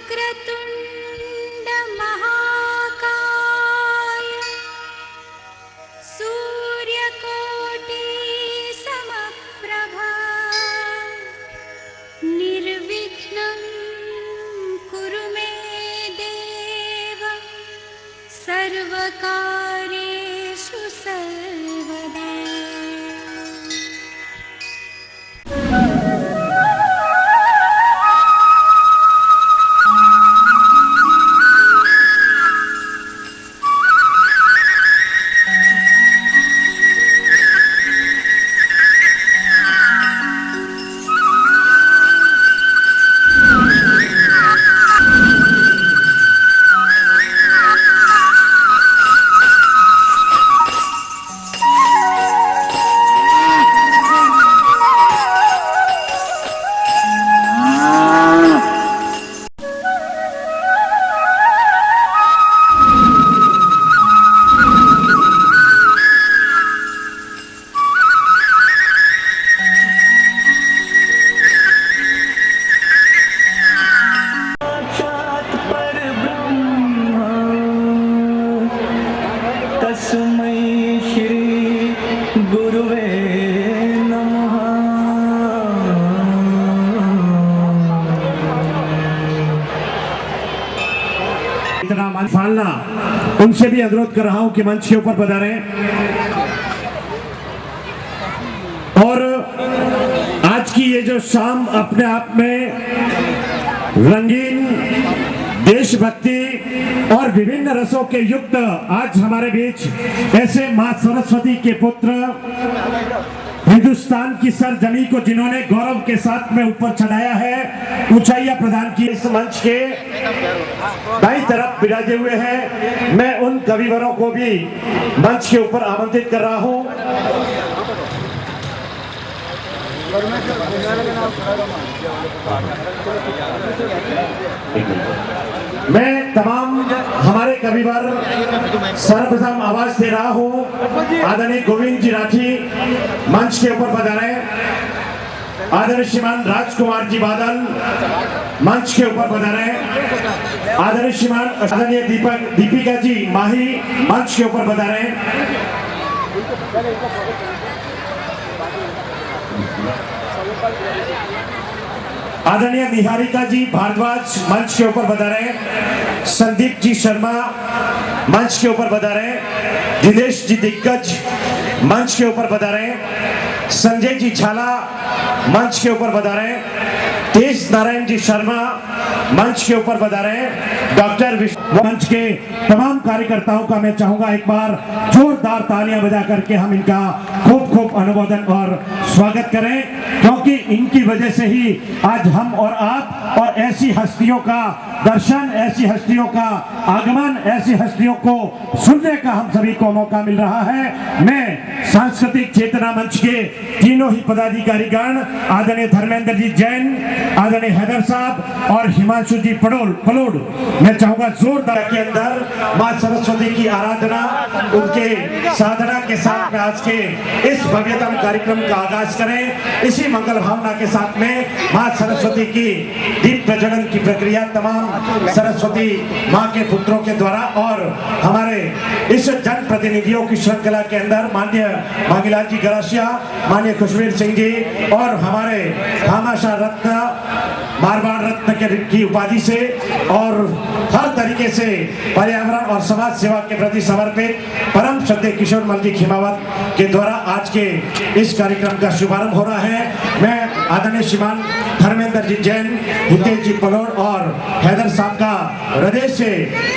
वक्रतुण्ड महाकाय सूर्यकोटि समप्रभा निर्विघ्नं कुरु मे देव सर्वकार्येषु सर्वदा। फालना उनसे भी अनुरोध कर रहा हूं कि मंच के ऊपर पधारें। और आज की ये जो शाम अपने आप में रंगीन देशभक्ति और विभिन्न रसों के युक्त, आज हमारे बीच ऐसे मां सरस्वती के पुत्र हिंदुस्तान की सरजमी को जिन्होंने गौरव के साथ में ऊपर चढ़ाया है, ऊंचाइयां प्रदान की, इस मंच के दाईं तरफ विराजे हुए हैं। मैं उन कविवरों को भी मंच के ऊपर आमंत्रित कर रहा हूं। मैं तमाम हमारे कविवर सर्वप्रथम आवाज दे रहा हूं। आदरणीय गोविंद जी राठी मंच के ऊपर पधारे। आदरणीय श्रीमान राजकुमार जी बादल मंच के ऊपर पधारे। आदरणीय श्रीमान आदरणीय दीपिका जी माही मंच के ऊपर पधारे। आदरणीय निहारिका जी भारद्वाज मंच के ऊपर पधारे। संदीप जी शर्मा मंच के ऊपर पधारे। दिनेश जी दिग्गज मंच के ऊपर पधारे। संजय जी झाला मंच के ऊपर पधारे। तेज नारायण जी शर्मा मंच के ऊपर पधारे। डॉक्टर मंच के तमाम कार्यकर्ताओं का मैं चाहूंगा एक बार जोरदार तालियां बजा करके हम इनका खूब खूब अनुमोदन और स्वागत करें, क्योंकि इनकी वजह से ही आज हम और आप और ऐसी हस्तियों का दर्शन, ऐसी हस्तियों का आगमन, ऐसी हस्तियों को सुनने का हम सभी को मौका मिल रहा है। मैं सांस्कृतिक चेतना मंच के तीनों ही पदाधिकारीगण, आदरणीय धर्मेंद्र जी जैन, आदरणीय हैदर साहब और हिमांशु जी पलोड़, मैं चाहूंगा जोरदार के अंदर मां सरस्वती की आराधना, उनके साधना के साथ में आज के इस भव्यतम कार्यक्रम का आगाज करें। इसी मंगल भावना के साथ में मां सरस्वती की दीप प्रज्वलन की प्रक्रिया तमाम सरस्वती मां के पुत्रों के द्वारा और हमारे इस जन प्रतिनिधियों की श्रृंखला के अंदर माननीय भागीलाल जी गरासिया, माननीय खुशवीर सिंह जी और हमारे भामाशाह रत्न, मारवाड़ रत्न की उपाधि से और हर तरीके से पर्यावरण और समाज सेवा के प्रति समर्पित परम श्रद्धेय किशोर मल जी खिमावत के द्वारा आज के इस कार्यक्रम का शुभारंभ हो रहा है। मैं आदरणीय श्रीमान धर्मेंद्र जी जैन, हितेश जी पलोड़ और हैदर साहब का हृदय से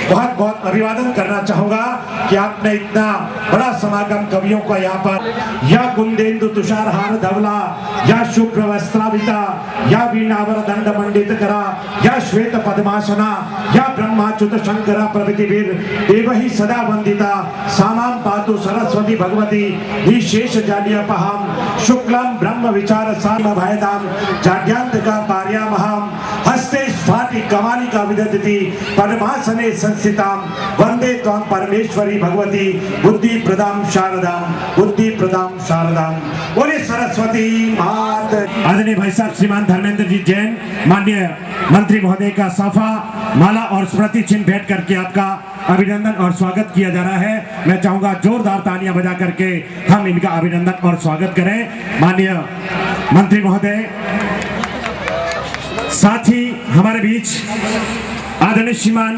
बहुत बहुत अभिवादन करना चाहूंगा कि आपने इतना बड़ा समागम कवियों का यहाँ पर, या कुंदेन्दु तुषार हार धवला, या शुभ्र वस्त्राविता, या वीणावर दंड मंडित करा, या श्वेत पद्मासना, या ब्रह्माच्युत शंकरा प्रभृतिभिर देवहि सदा वंदिता, सामां पातु सरस्वती भगवती निशेष जाड्यपहां, शुक्लम ब्रह्म विचार साम भयदाम जाड्यांतका पार्यामहां, हस्ते भाति कमाली का विदधति पद्मासने संस्थिताम वंदे त्वां परमेश्वरी भगवती बुद्धि प्रदाम शारदाम बुद्धि प्रदाम शारदाम। बोले सरस्वती मात। आदरणीय भाई साहब श्रीमान धर्मेंद्र जी जैन माननीय मंत्री महोदय का साफा माला और स्मृति चिन्ह भेंट करके आपका अभिनंदन और स्वागत किया जा रहा है। मैं चाहूंगा जोरदार तालियां बजा करके हम इनका अभिनंदन और स्वागत करें। माननीय मंत्री महोदय, साथ ही हमारे बीच आदरणीय श्रीमान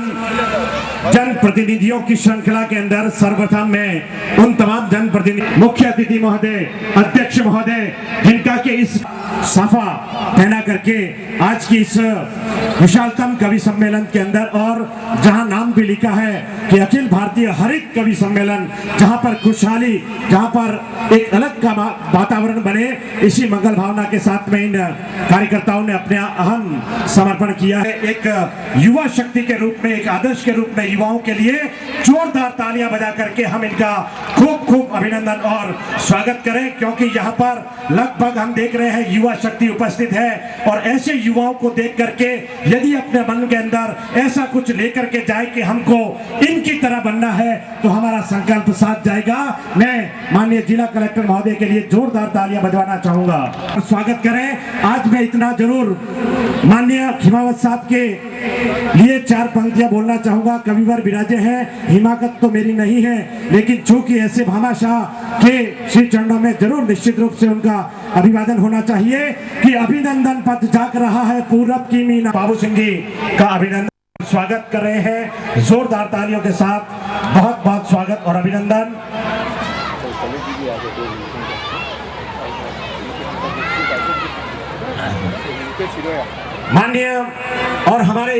जनप्रतिनिधियों की श्रृंखला के अंदर सर्वप्रथम मैं उन तमाम जनप्रतिनिधि, मुख्य अतिथि महोदय, अध्यक्ष महोदय, जिनका के इस साफा पहना करके आज की इस विशालतम कवि सम्मेलन के अंदर, और जहां नाम भी लिखा है कि अखिल भारतीय हरित कवि सम्मेलन, जहां पर खुशहाली, जहां पर एक अलग का वातावरण बने, इसी मंगल भावना के साथ में इन कार्यकर्ताओं ने अपने अहम समर्पण किया है। एक युवा शक्ति के रूप में, एक आदर्श के रूप में युवाओं के लिए जोरदार तालियां बजा करके हम इनका खूब खूब अभिनंदन और स्वागत करें, क्योंकि यहाँ पर लगभग हम देख रहे हैं युवा शक्ति उपस्थित है। और ऐसे युवाओं को देख करके यदि अपने मन के अंदर ऐसा कुछ लेकर के जाए कि हमको इनकी तरह बनना है, तो हमारा संकल्प साथ जाएगा। मैं माननीय जिला कलेक्टर महोदय के लिए जोरदार तालियां बजवाना चाहूंगा और स्वागत करें। आज मैं इतना जरूर माननीय खिमावत साहब के लिए चार पंक्तियां बोलना चाहूंगा। कविवर विराजे हैं, हिमाकत तो मेरी नहीं है, लेकिन चूंकि ऐसे भामाशाह के श्री चरणों में जरूर निश्चित रूप से उनका अभिवादन होना चाहिए कि अभिनंदन पथ जाग रहा है पूरब की मीना। बाबू सिंह जी का अभिनंदन स्वागत कर रहे हैं जोरदार तालियों के साथ। बहुत बहुत स्वागत और अभिनंदन। माननीय और हमारे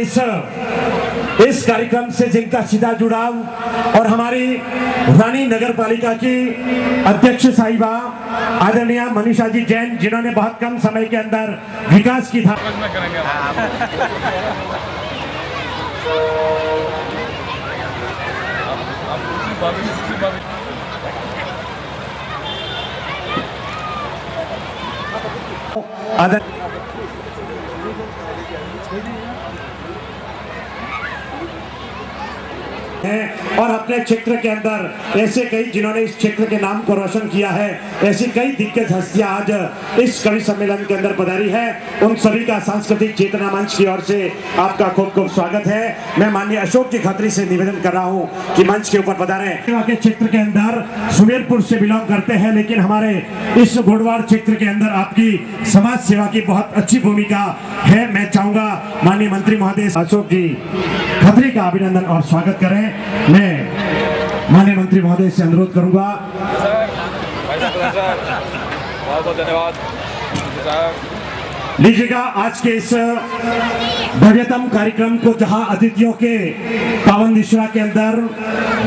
इस कार्यक्रम से जिनका सीधा जुड़ाव, और हमारी रानी नगर पालिका की अध्यक्ष साहिबा आदरणीय मनीषा जी जैन, जिन्होंने बहुत कम समय के अंदर विकास की था। और अपने क्षेत्र के अंदर ऐसे कई जिन्होंने इस क्षेत्र के नाम को रोशन किया है, ऐसी कई दिग्गज हस्तियां आज इस कवि सम्मेलन के अंदर पधारी है। उन सभी का सांस्कृतिक चेतना मंच की ओर से आपका खूब खूब स्वागत है। मैं माननीय अशोक जी खत्री से निवेदन कर रहा हूं कि मंच के ऊपर पधारें। के क्षेत्र के अंदर सुमेरपुर से बिलोंग करते हैं, लेकिन हमारे इस गोडवाड़ क्षेत्र के अंदर आपकी समाज सेवा की बहुत अच्छी भूमिका है। मैं चाहूंगा माननीय मंत्री महोदय अशोक जी खत्री का अभिनंदन और स्वागत करें। मैं माननीय मंत्री महोदय से अनुरोध करूंगा। बहुत बहुत धन्यवाद। लीजिएगा आज के इस भव्यतम कार्यक्रम को, जहां अतिथियों के पावन निश्रा के अंदर,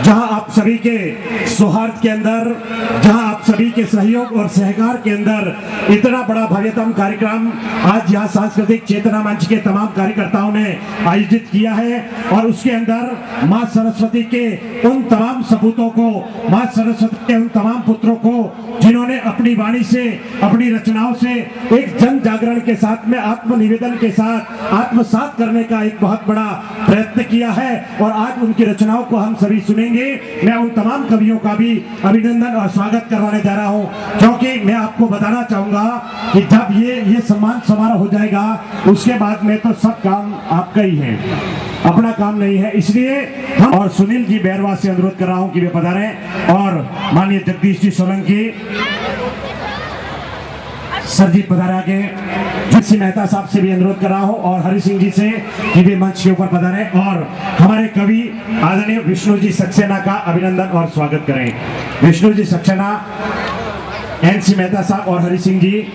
जहां आप सभी के सौहार्द के अंदर, जहां आप सभी के सहयोग और सहकार के अंदर इतना बड़ा भव्यतम कार्यक्रम आज यहाँ सांस्कृतिक चेतना मंच के तमाम कार्यकर्ताओं ने आयोजित किया है। और उसके अंदर माँ सरस्वती के उन तमाम सपूतों को, माँ सरस्वती के उन तमाम पुत्रों को जिन्होंने अपनी वाणी से, अपनी रचनाओं से एक जन जागरण के साथ में, आत्मनिवेदन के साथ आत्मसात करने का एक बहुत बड़ा प्रयत्न किया है। और आज उनकी रचनाओं को हम सभी सुनेंगे। मैं उन तमाम कवियों का भी अभिनंदन और स्वागत करवाने जा रहा हूं, क्योंकि मैं आपको बताना चाहूंगा कि जब ये सम्मान समारोह हो जाएगा, उसके बाद में तो सब काम आपका ही है, अपना काम नहीं है। इसलिए हम और सुनील जी बैरवा से अनुरोध कर रहा हूं कि वे पधारें, और माननीय जगदीश जी सोलंकी सर जी पधारे आगे। जिसी मेहता साहब से भी अनुरोध कर रहा हूं, और हरि सिंह जी से कि वे मंच के ऊपर पधारे, और हमारे कवि आदरणीय विष्णु जी सक्सेना का अभिनंदन और स्वागत करें। विष्णु जी सक्सेना, एनसी मेहता साहब और हरि सिंह जी।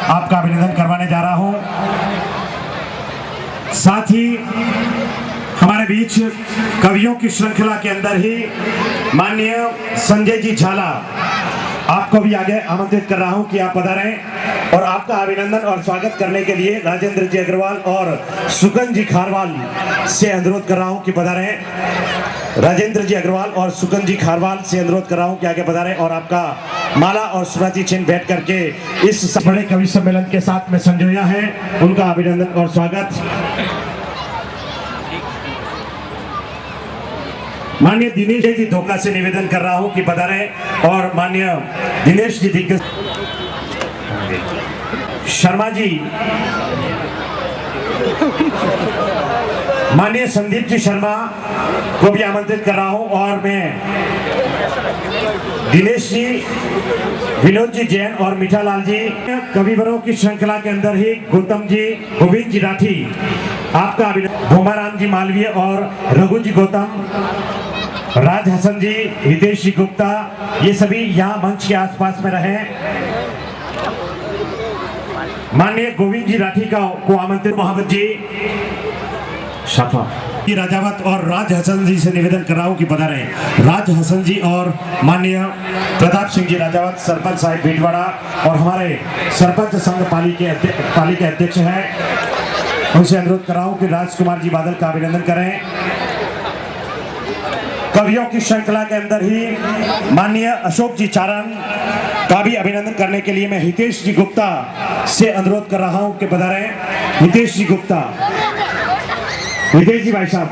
आपका अभिनंदन करवाने जा रहा हूं। साथ ही हमारे बीच कवियों की श्रृंखला के अंदर ही माननीय संजय जी झाला, आपको भी आगे आमंत्रित कर रहा हूं कि आप पधारें, और आपका अभिनंदन और स्वागत करने के लिए राजेंद्र जी अग्रवाल और सुकन जी खारवाल से अनुरोध कर रहा हूं कि पधारें। राजेंद्र जी अग्रवाल और सुकन जी खारवाल से अनुरोध कर रहा हूं कि आगे पधारें और आपका माला और स्मृति चिन्ह भेंट करके इस बड़े कवि सम्मेलन के साथ में संजोया है, उनका अभिनंदन और स्वागत। माननीय दिनेश जी धोखा से निवेदन कर रहा हूं कि पधारें और माननीय दिनेश जी दिग्गज शर्मा जी, माननीय संदीप जी शर्मा को भी आमंत्रित कर रहा हूं और मैं दिनेश जी, विनोद जी जैन और मीठालाल जी, कविवरों की श्रृंखला के अंदर ही गौतम जी, गोविंद जी राठी, आपका अभिनंदन। भोमाराम जी मालवीय और रघु जी गौतम, राज हसन जी, हितेश जी गुप्ता, ये सभी यहाँ मंच के आसपास में रहे। माननीय गोविंद जी राठी को आमंत्रित मोहम्मद जी शाफा राजावत और राज हसन जी से निवेदन कर रहा हूं कि पधारें। राज हसन जी और माननीय प्रताप सिंह जी राजावत सरपंच साहिब भीलवाड़ा और हमारे सरपंच संघ पाली के अध्यक्ष हैं, उनसे अनुरोध कर रहा हूं कि राजकुमार जी बादल का अभिनंदन करें। कवियों की श्रृंखला के अंदर ही माननीय अशोक जी चारण का भी अभिनंदन करने के लिए मैं हितेश जी गुप्ता से अनुरोध कर रहा हूं कि पधारें। हितेश जी गुप्ता, हितेश जी भाई साहब,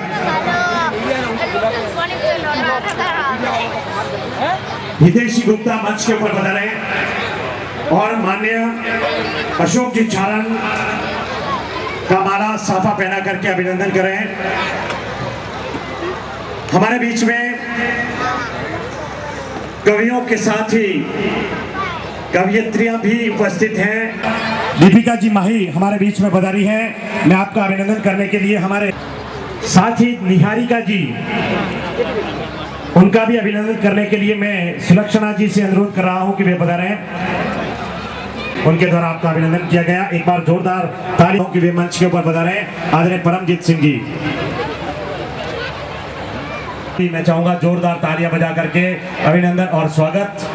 हितेश जी गुप्ता मंच के ऊपर पधारें और माननीय अशोक जी चारण का माला साफा पहना करके अभिनंदन करें। हमारे बीच में कवियों के साथ ही कवियत्रियां भी उपस्थित हैं। दीपिका जी माही हमारे बीच में पधारी हैं, मैं आपका अभिनंदन करने के लिए हमारे साथ ही निहारिका जी, उनका भी अभिनंदन करने के लिए मैं सुलक्षणा जी से अनुरोध कर रहा हूं कि वे पधारें, उनके द्वारा आपका अभिनंदन किया गया। एक बार जोरदार तालियों की वे मंच के ऊपर पधारें। आदरणीय परमजीत सिंह जी, मैं चाहूंगा जोरदार तालियां बजा करके अभिनंदन और स्वागत।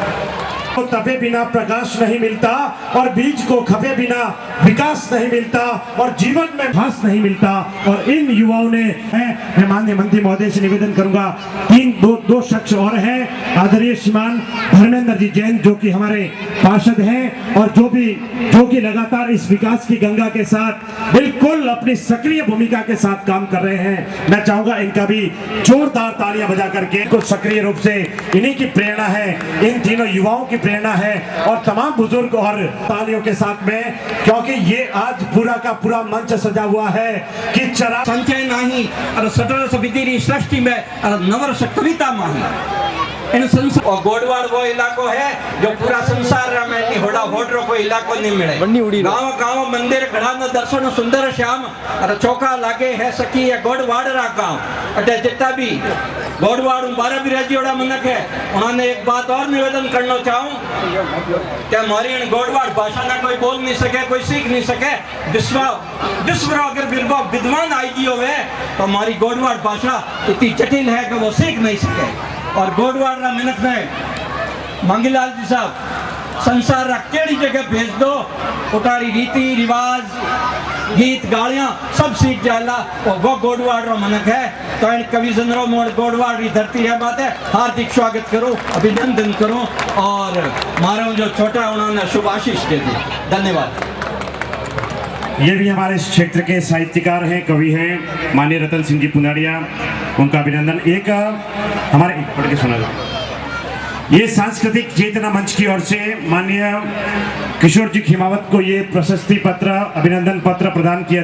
तपे बिना प्रकाश नहीं मिलता और बीज को खपे बिना विकास नहीं मिलता और जीवन में घास नहीं मिलता। और इन युवाओं ने, मैं माननीय मंत्री महोदय से निवेदन करूंगा, दो शख्स और हैं, आदरणीय श्रीमान धर्मेंद्र जी जैन जो कि हमारे पार्षद हैं और जो कि लगातार इस विकास की गंगा के साथ बिल्कुल अपनी सक्रिय भूमिका के साथ काम कर रहे हैं। मैं चाहूंगा इनका भी जोरदार तालियां बजा करके, इनको सक्रिय रूप से इन्हीं की प्रेरणा है, इन तीनों युवाओं की प्रेरणा है और तमाम बुजुर्ग और तालियों के साथ में, क्योंकि ये आज पूरा का पूरा मंच सजा हुआ है कि चरा संचय नहीं और 1720 सृष्टि में और नवरस कविता माही इन संसार और गोडवाड़ वो इलाको है जो पूरा संसार में नहीं होड़ा होड़रो कोई इलाको नहीं मिले। गांव गांव मंदिर घड़ा न दर्शन सुंदर श्याम और चौका लागे है सकी है गोडवाड़ रा गांव अटे जितना भी गोडवाड़ 12 भी रजियोड़ा मनक है। उन्होंने एक बात और निवेदन करना चाहूं कि हमारी गोडवाड़ भाषा ना कोई बोल नहीं सके, कोई सीख नहीं सके। विश्व अगर विद्वान आएगी होवे तो हमारी गोडवाड़ भाषा इतनी जटिल है कि वो सीख नहीं सके। और गोडवाड़ रा मिनट में मंगीलाल जी साहब संसार रा केड़ी जगह भेज दो, उतारी रीति रिवाज गीत गालियां सब सीख जाला और वो गोडवाड़ रो मनक है। तो इन कवि जनरो मोड़ गोडवाड़ री धरती है बात है। हार्दिक स्वागत करो, अभिनंदन करो और मारो जो छोटा उन्होंने शुभ आशीष दे दी। धन्यवाद। ये भी हमारे इस क्षेत्र के साहित्यकार हैं, कवि हैं, माननीय रतन सिंह जी पुनारिया, उनका अभिनंदन। एक हमारे पढ़ के सुना जाए। ये सांस्कृतिक चेतना मंच की ओर से माननीय किशोर जी खिमावत को ये प्रशस्ति पत्र, अभिनंदन पत्र प्रदान किया।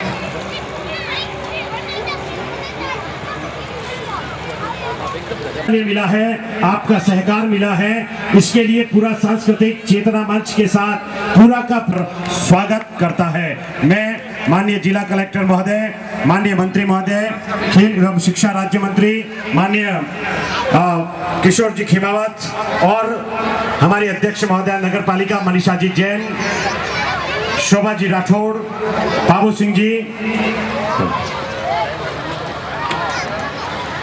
मिला है, आपका सहकार मिला है, इसके लिए पूरा सांस्कृतिक चेतना मंच के साथ पूरा का स्वागत करता है। मैं माननीय जिला कलेक्टर महोदय, माननीय मंत्री महोदय, खेल एवं शिक्षा राज्य मंत्री माननीय किशोर जी खिमावत और हमारे अध्यक्ष महोदय नगर पालिका मनीषा जी जैन, शोभा जी राठौड़, बाबू सिंह जी,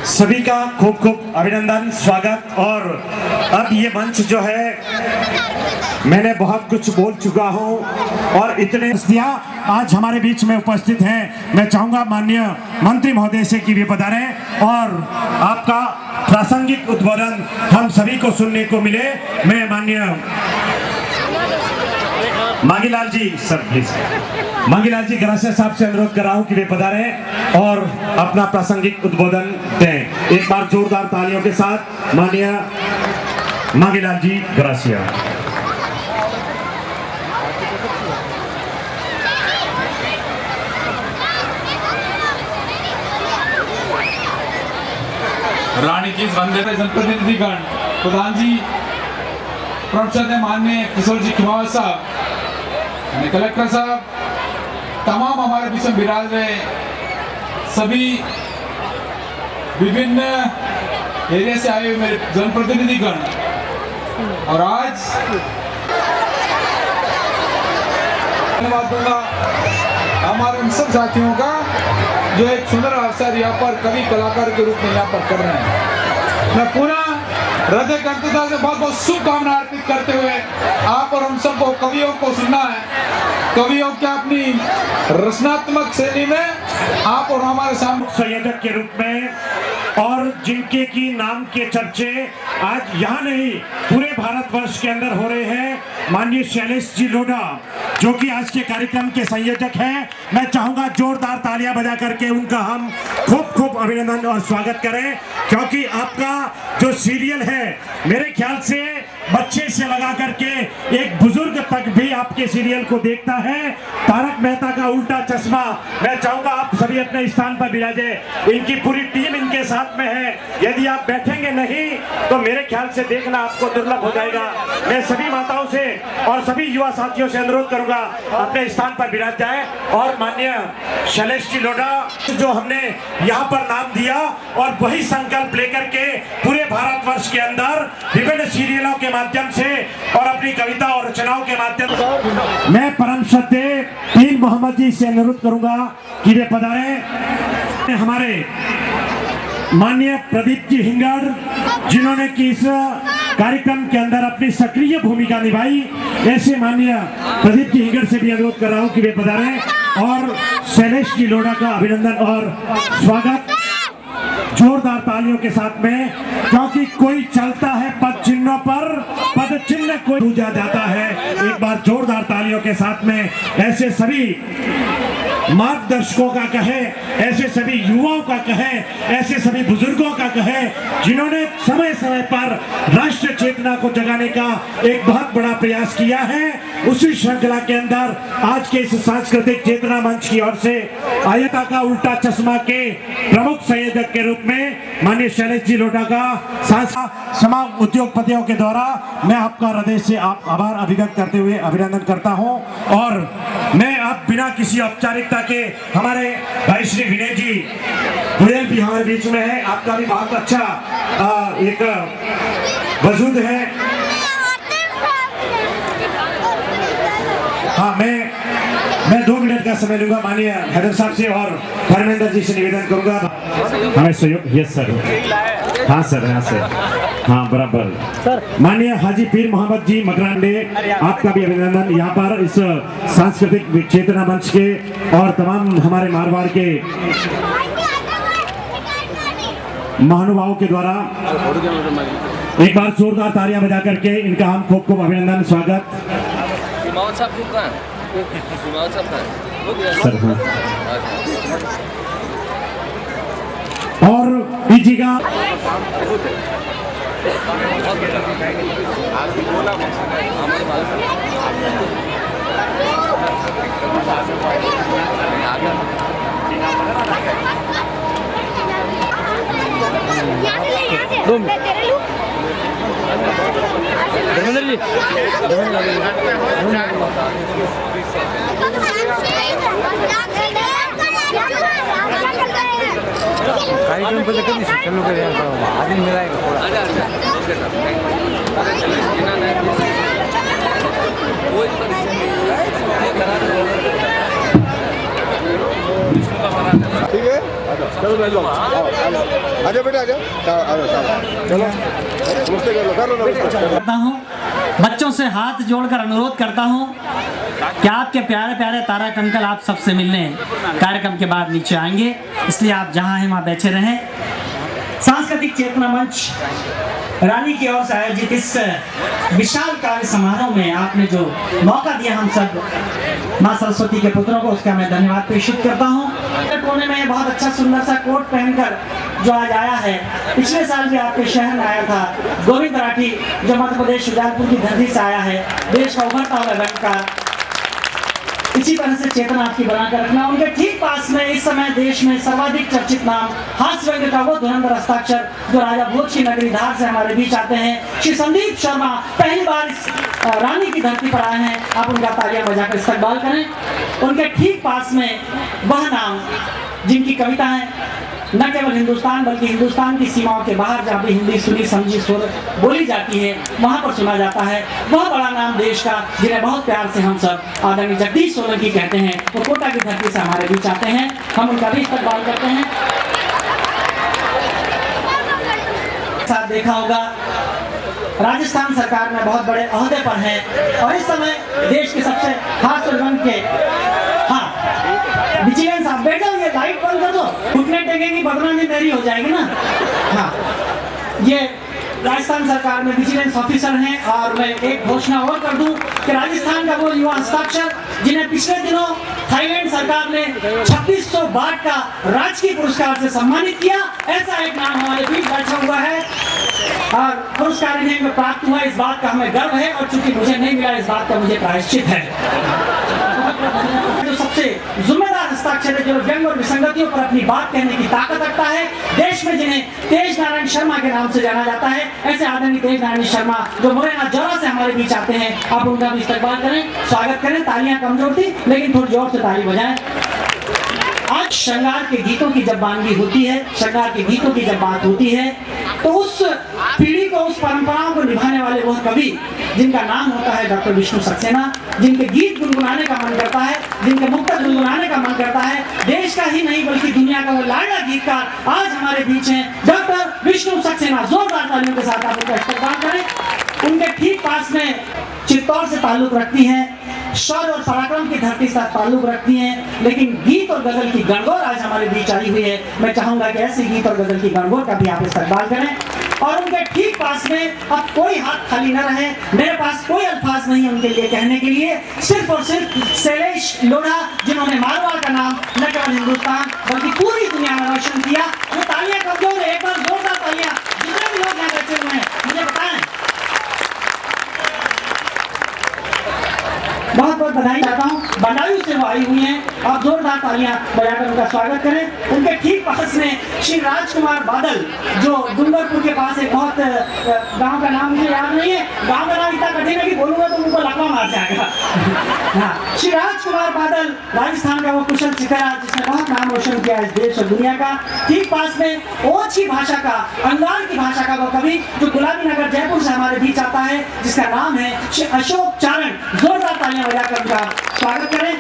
सभी का खूब खूब अभिनंदन, स्वागत। और अब ये मंच जो है मैंने बहुत कुछ बोल चुका हूं और इतने दिया आज हमारे बीच में उपस्थित हैं। मैं चाहूंगा माननीय मंत्री महोदय से कि वे पधारें और आपका प्रासंगिक उद्बोधन हम सभी को सुनने को मिले। मैं माननीय मांगीलाल जी सर प्लीज मांगीलाल जी ग्रासिया साहब से अनुरोध कर रहा हूं कि वे पधारें और अपना प्रासंगिक उद्बोधन दें। एक बार जोरदार तालियों के साथ माननीय मांगीलाल जी ग्रासिया। रानी की वंदे जनप्रतिनिधिगण, प्रधान जी, प्रोफेसर माननीय किशोर जी खिमावत साहब, कलेक्टर साहब, तमाम हमारे बीच में विराज रहे सभी विभिन्न एरिया से आए हुए मेरे जनप्रतिनिधिगण, और आज धन्यवाद दूंगा हमारे उन सब साथियों का जो एक सुंदर अवसर यहाँ पर कवि कलाकार के रूप में यहाँ पर कर रहे हैं। मैं पुनः हृदय कर्तव्यता से बहुत बहुत शुभकामना अर्पित करते हुए आप और हम सबको कवियों को सुनना है। कवियों के अपनी रचनात्मक शैली में आप और हमारे सामने संयोजक के रूप में और जिनके की नाम के चर्चे आज यहाँ नहीं पूरे भारतवर्ष के अंदर हो रहे हैं, माननीय शैलेश जी लोढ़ा जो कि आज के कार्यक्रम के संयोजक हैं। मैं चाहूंगा जोरदार तालियां बजा करके उनका हम खूब खूब अभिनंदन और स्वागत करें, क्योंकि आपका जो सीरियल है मेरे ख्याल से बच्चे से लगा करके एक बुजुर्ग तक भी आपके सीरियल को देखता है। तारक मेहता का उल्टा चश्मा, मैं चाहूंगा आप सभी अपने स्थान पर विराजे। इनकी पूरी टीम इनके साथ में है। यदि आप बैठेंगे नहीं तो मेरे ख्याल से देखना आपको दुर्लभ हो जाएगा। मैं सभी माताओं से और सभी युवा साथियों से अनुरोध करूंगा अपने स्थान पर विराज जाए। और माननीय शैलेश जी लोढ़ा जो हमने यहाँ पर नाम दिया और वही संकल्प लेकर के पूरे भारतवर्ष के अंदर विभिन्न सीरियलों के माध्यम से और अपनी कविता और रचनाओं के माध्यम से मैं परम श्रद्धेय पीर मोहम्मद जी से अनुरोध करूंगा कि वे पधारें। हमारे माननीय प्रदीप जी हिंगड़ जिन्होंने कि इस कार्यक्रम के अंदर अपनी सक्रिय भूमिका निभाई, ऐसे माननीय प्रदीप जी हिंगड़ से भी अनुरोध कर रहा हूं कि वे पधारें और शैलेश जी लोढ़ा का अभिनंदन और स्वागत जोरदार तालियों के साथ में, क्योंकि कोई चलता है पद चिन्हों पर, पद चिन्ह कोई पूजा जाता है। एक बार जोरदार तालियों के साथ में ऐसे सभी मार्गदर्शकों का कहे, ऐसे सभी युवाओं का कहे, ऐसे सभी बुजुर्गों का कहे जिन्होंने समय समय पर राष्ट्र चेतना को जगाने का एक बहुत बड़ा प्रयास किया है। उसी श्रृंखला के अंदर आज के इस सांस्कृतिक चेतना मंच की ओर से आयता का उल्टा चश्मा के प्रमुख संयोजक के रूप में माननीय शैलेश जी लोढ़ा का तमाम उद्योगपतियों के द्वारा मैं आपका हृदय से आभार अभिव्यक्त करते हुए अभिनंदन करता हूं। और मैं अब बिना किसी औपचारिकता के हमारे भाई श्री विनय जी बुढ़ेल भी हमारे बीच में है। आपका भी बहुत अच्छा एक वजूद है। हाँ, मैं 2 मिनट का समय लूंगा माननीय हैदर साहब से और धर्मेंद्र जी से निवेदन करूंगा हमें सहयोग। यस सर, हाँ सर, हाँ सर, हाँ बराबर सर। माननीय हाजी पीर मोहम्मद जी मकरांडे, आपका भी अभिनंदन यहाँ पर इस सांस्कृतिक चेतना मंच के और तमाम हमारे मारवाड़ के महानुभावों के द्वारा एक बार जोरदार तालियां बजा करके इनका हम खूब खूब अभिनंदन स्वागत सर। हाँ। और पीजिएगा धर्मेंद्र जी, कार्यक्रम पहले कभी चालू करें आदमी मिलाएगा ठीक है, चलो बैठ जाओ, आजा बेटा आजा, चलो नमस्ते कर लो, नमस्ते करता हूँ। बच्चों से हाथ जोड़कर अनुरोध करता हूं कि आपके प्यारे प्यारे तारक अंकल आप सबसे मिलने कार्यक्रम के बाद नीचे आएंगे, इसलिए आप जहां हैं वहां बैठे रहें। सांस्कृतिक चेतना मंच रानी की ओर से आयोजित इस विशाल कार्य समारोह में आपने जो मौका दिया हम सब माँ सरस्वती के पुत्रों को, उसका मैं धन्यवाद प्रेषित करता हूँ। कोने में बहुत अच्छा सुंदर सा कोट पहनकर जो आज आया है, पिछले साल भी आपके शहर में आया था, गोविंद राठी जो मध्य प्रदेश शुजालपुर की धरती से आया है, देश का उभरता हुआ बैंकर। इसी तरह से चेतना आपकी बनाकर रखना। उनके ठीक पास में इस समय देश में सर्वाधिक चर्चित नाम हास्य व्यंग्य का वो धुरंधर हस्ताक्षर जो राजा भोज की नगरी धार से हमारे बीच आते हैं, श्री संदीप शर्मा पहली बार इस रानी की धरती पर आए हैं। आप उनका तालियां बजाकर इस्तकबाल करें। उनके ठीक पास में वह नाम जिनकी कविताएं न केवल हिंदुस्तान बल्कि हिंदुस्तान की सीमाओं के बाहर जहाँ भी हिंदी सुनी समझी सुर बोली जाती है वहाँ पर सुना जाता है, वह बड़ा नाम देश का जिन्हें बहुत प्यार से हम सब आदरणीय जगदीश सोलंकी कहते हैं, वो कोटा की धरती से हमारे बीच आते हैं। हम उनका भी इस्तकबाल करते हैं। साथ देखा होगा राजस्थान सरकार में बहुत बड़े ओहदे पर हैं और इस समय देश के सबसे खास रंग के विजिलेंस आप बैठो, ये लाइट बंद कर दो, घुटने टेकेंगी बदनामी मेरी हो जाएगी ना। हाँ, ये राजस्थान सरकार में विजिलेंस ऑफिसर हैं। और मैं एक घोषणा और कर दूं कि राजस्थान का वो युवा हस्ताक्षर जिन्हें पिछले दिनों थाईलैंड सरकार ने 2600 बाट का राजकीय पुरस्कार से सम्मानित किया, ऐसा एक नाम हमारे बीच बैठा हुआ है और पुरस्कार इन्हें में प्राप्त हुआ, इस बात का हमें गर्व है। और चूंकि मुझे नहीं मिला, इस बात का मुझे प्रायश्चित है। जो सबसे जिम्मेदार हस्ताक्षर है, जो व्यंग और विसंगतियों पर अपनी बात कहने की ताकत रखता है, देश में जिन्हें तेज नारायण शर्मा के नाम से जाना जाता है, ऐसे आदरणीय तेज नारायण शर्मा जो मुरैना जौरा से हमारे बीच आते हैं, आप उनका भी इस्तकबाल करें, स्वागत करें। तालियां कमजोर थी लेकिन थोड़ी जोर से ताली बजाएं। आज श्रृंगार के गीतों की जब बानगी होती है, श्रृंगार के गीतों की जब बात होती है, तो उस पीढ़ी को, उस परंपराओं को निभाने वाले वह कवि जिनका नाम होता है डॉक्टर विष्णु सक्सेना, जिनके गीत गुनगुनाने का मन करता है, जिनके मुक्तक गुनगुनाने का मन करता है, देश का ही नहीं बल्कि दुनिया का वो लाडला गीतकार आज हमारे बीच हैं, डॉक्टर विष्णु सक्सेना। जोरदार तालियों के साथ आप उनका इस्तकबाल करें। उनके ठीक पास में चित्तौड़ से ताल्लुक रखती हैं, शौर्य और पराक्रम की धरती से ताल्लुक रखती हैं, लेकिन गीत और गजल की गणगौर आज हमारे बीच आई हुई है। मैं चाहूंगा कि ऐसी गीत और गजल की गणगौर का भी आप इस्तकबाल करें। और उनके ठीक पास में अब कोई हाथ खाली न रहे, मेरे पास कोई अल्फाज नहीं है उनके लिए कहने के लिए, सिर्फ और सिर्फ शैलेश लोढ़ा जिन्होंने मारवाड़ का नाम न केवल हिंदुस्तान बल्कि पूरी दुनिया में रोशन किया। वो तालियां कमजोर है, एक बार जोरदार तालियां जितने भी लोग यहाँ बैठे हुए हैं मुझे बताएं। बहुत बहुत बधाई चाहता हूँ, बंडायू से वो आई हुई हैं, आप जोरदार तालियां बजाकर उनका स्वागत करें। उनके ठीक पास में श्री राजकुमार बादल जो डूंगरपुर के पास एक बहुत गांव का नाम मुझे याद नहीं है, गांव का नाम इतना कठिन है कि बोलूंगा तो उनको लकवा मार जाएगा। हाँ, श्री राजकुमार बादल राजस्थान का वो कुशल चितरा जिसने बहुत नाम रोशन किया इस देश और दुनिया का। ठीक पास में ओछी भाषा का, अंगार की भाषा का वो कवि जो गुलाबी नगर जयपुर से हमारे बीच आता है, जिसका नाम है श्री अशोक चारण। जोरदार तालियां बजाकर उनका स्वागत करें।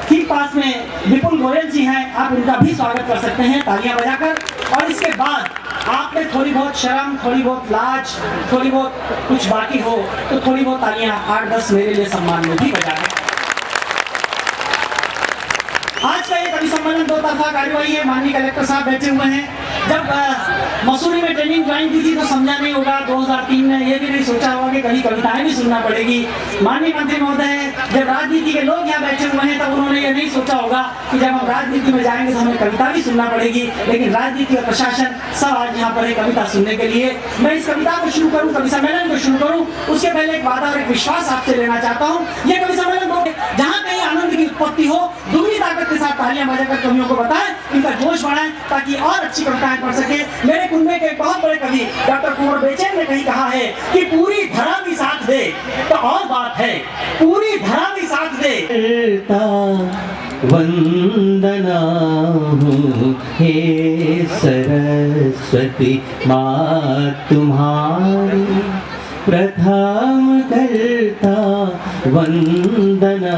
ठीक पास में विपुल गोयल जी हैं, आप उनका भी स्वागत कर सकते हैं तालियां बजाकर। और इसके बाद आप में थोड़ी बहुत शर्म, थोड़ी बहुत लाज, थोड़ी बहुत कुछ बाकी हो तो थोड़ी बहुत तालियां 8-10 मेरे लिए सम्मान में भी बजाएं। आज का ये कवि सम्मेलन दो तरफा कार्यवाही है। माननीय कलेक्टर साहब बैठे हुए हैं। जब मसूरी में ट्रेनिंग ज्वाइन की थी तो समझा नहीं होगा, 2003 में ये भी नहीं सोचा होगा कि कभी कविताएं भी सुनना पड़ेगी। माननीय मंत्री महोदय जब राजनीति के लोग यहाँ बैठे हुए हैं तब उन्होंने ये नहीं सोचा होगा कि जब हम राजनीति में जाएंगे तो हमें कविता भी सुनना पड़ेगी, लेकिन राजनीति और प्रशासन सब आज यहाँ पर है कविता सुनने के लिए। मैं इस कविता को शुरू करूँ, कवि सम्मेलन को शुरू करूँ, उसके पहले एक वादा और एक विश्वास आपसे लेना चाहता हूँ। ये कवि सम्मेलन जहाँ कहीं आनंद की उत्पत्ति हो, दुगनी ताकत के साथ तालियां बजाकर कवियों को बताएं, इनका जोश बढ़ाएं ताकि और अच्छी कविताएं पढ़ सके। मेरे कुनबे के एक बहुत बड़े कवि डॉक्टर कुंवर बेचैन ने कहीं कहा है कि पूरी धरा भी साथ दे तो और बात है, पूरी धरा भी साथ दे। वंदना हे सरस्वती माँ तुम्हारी, प्रथम करता वंदना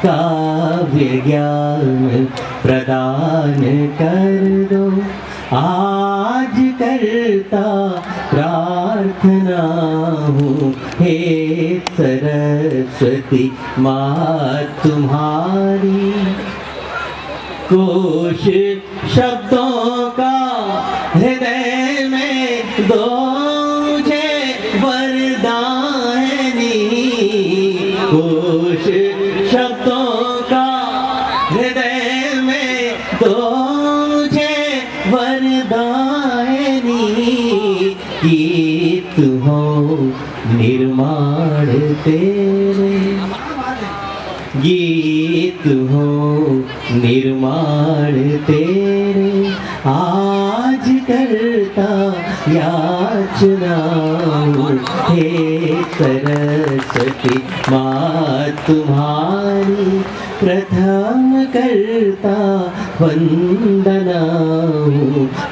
काव्य ज्ञान प्रदान कर दो। आज करता प्रार्थना प्रार्थना हूँ हे सरस्वती माँ तुम्हारी। कुछ शब्दों का हृदय में दो मुझे वरदानी। कुछ शब्दों का हृदय में दो मुझे वरदानी। गीत हो निर्माण तेरे, गीत हो निर्माण तेरे। आज करता याचना हे सरस्वती माँ तुम्हारी। प्रथम करता वंदना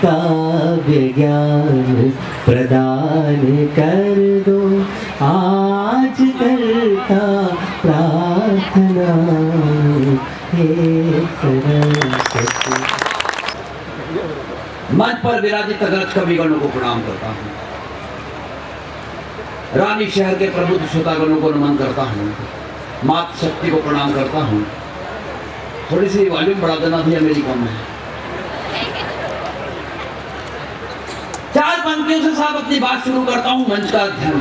काव्य ज्ञान प्रदान कर दो। आज करता प्रार्थना हे सरस्वती। मंच पर विराजित अग्रज कविगणों को प्रणाम करता हूँ। रानी शहर के प्रबुद्ध श्रोतागणों को नमन करता हूँ। मात शक्ति को प्रणाम करता हूँ। थोड़ी सी वॉल्यूम बढ़ा देना भैया, मेरी कम है। चार पंक्तियों से साहब अपनी बात शुरू करता हूँ। मंच का ध्यान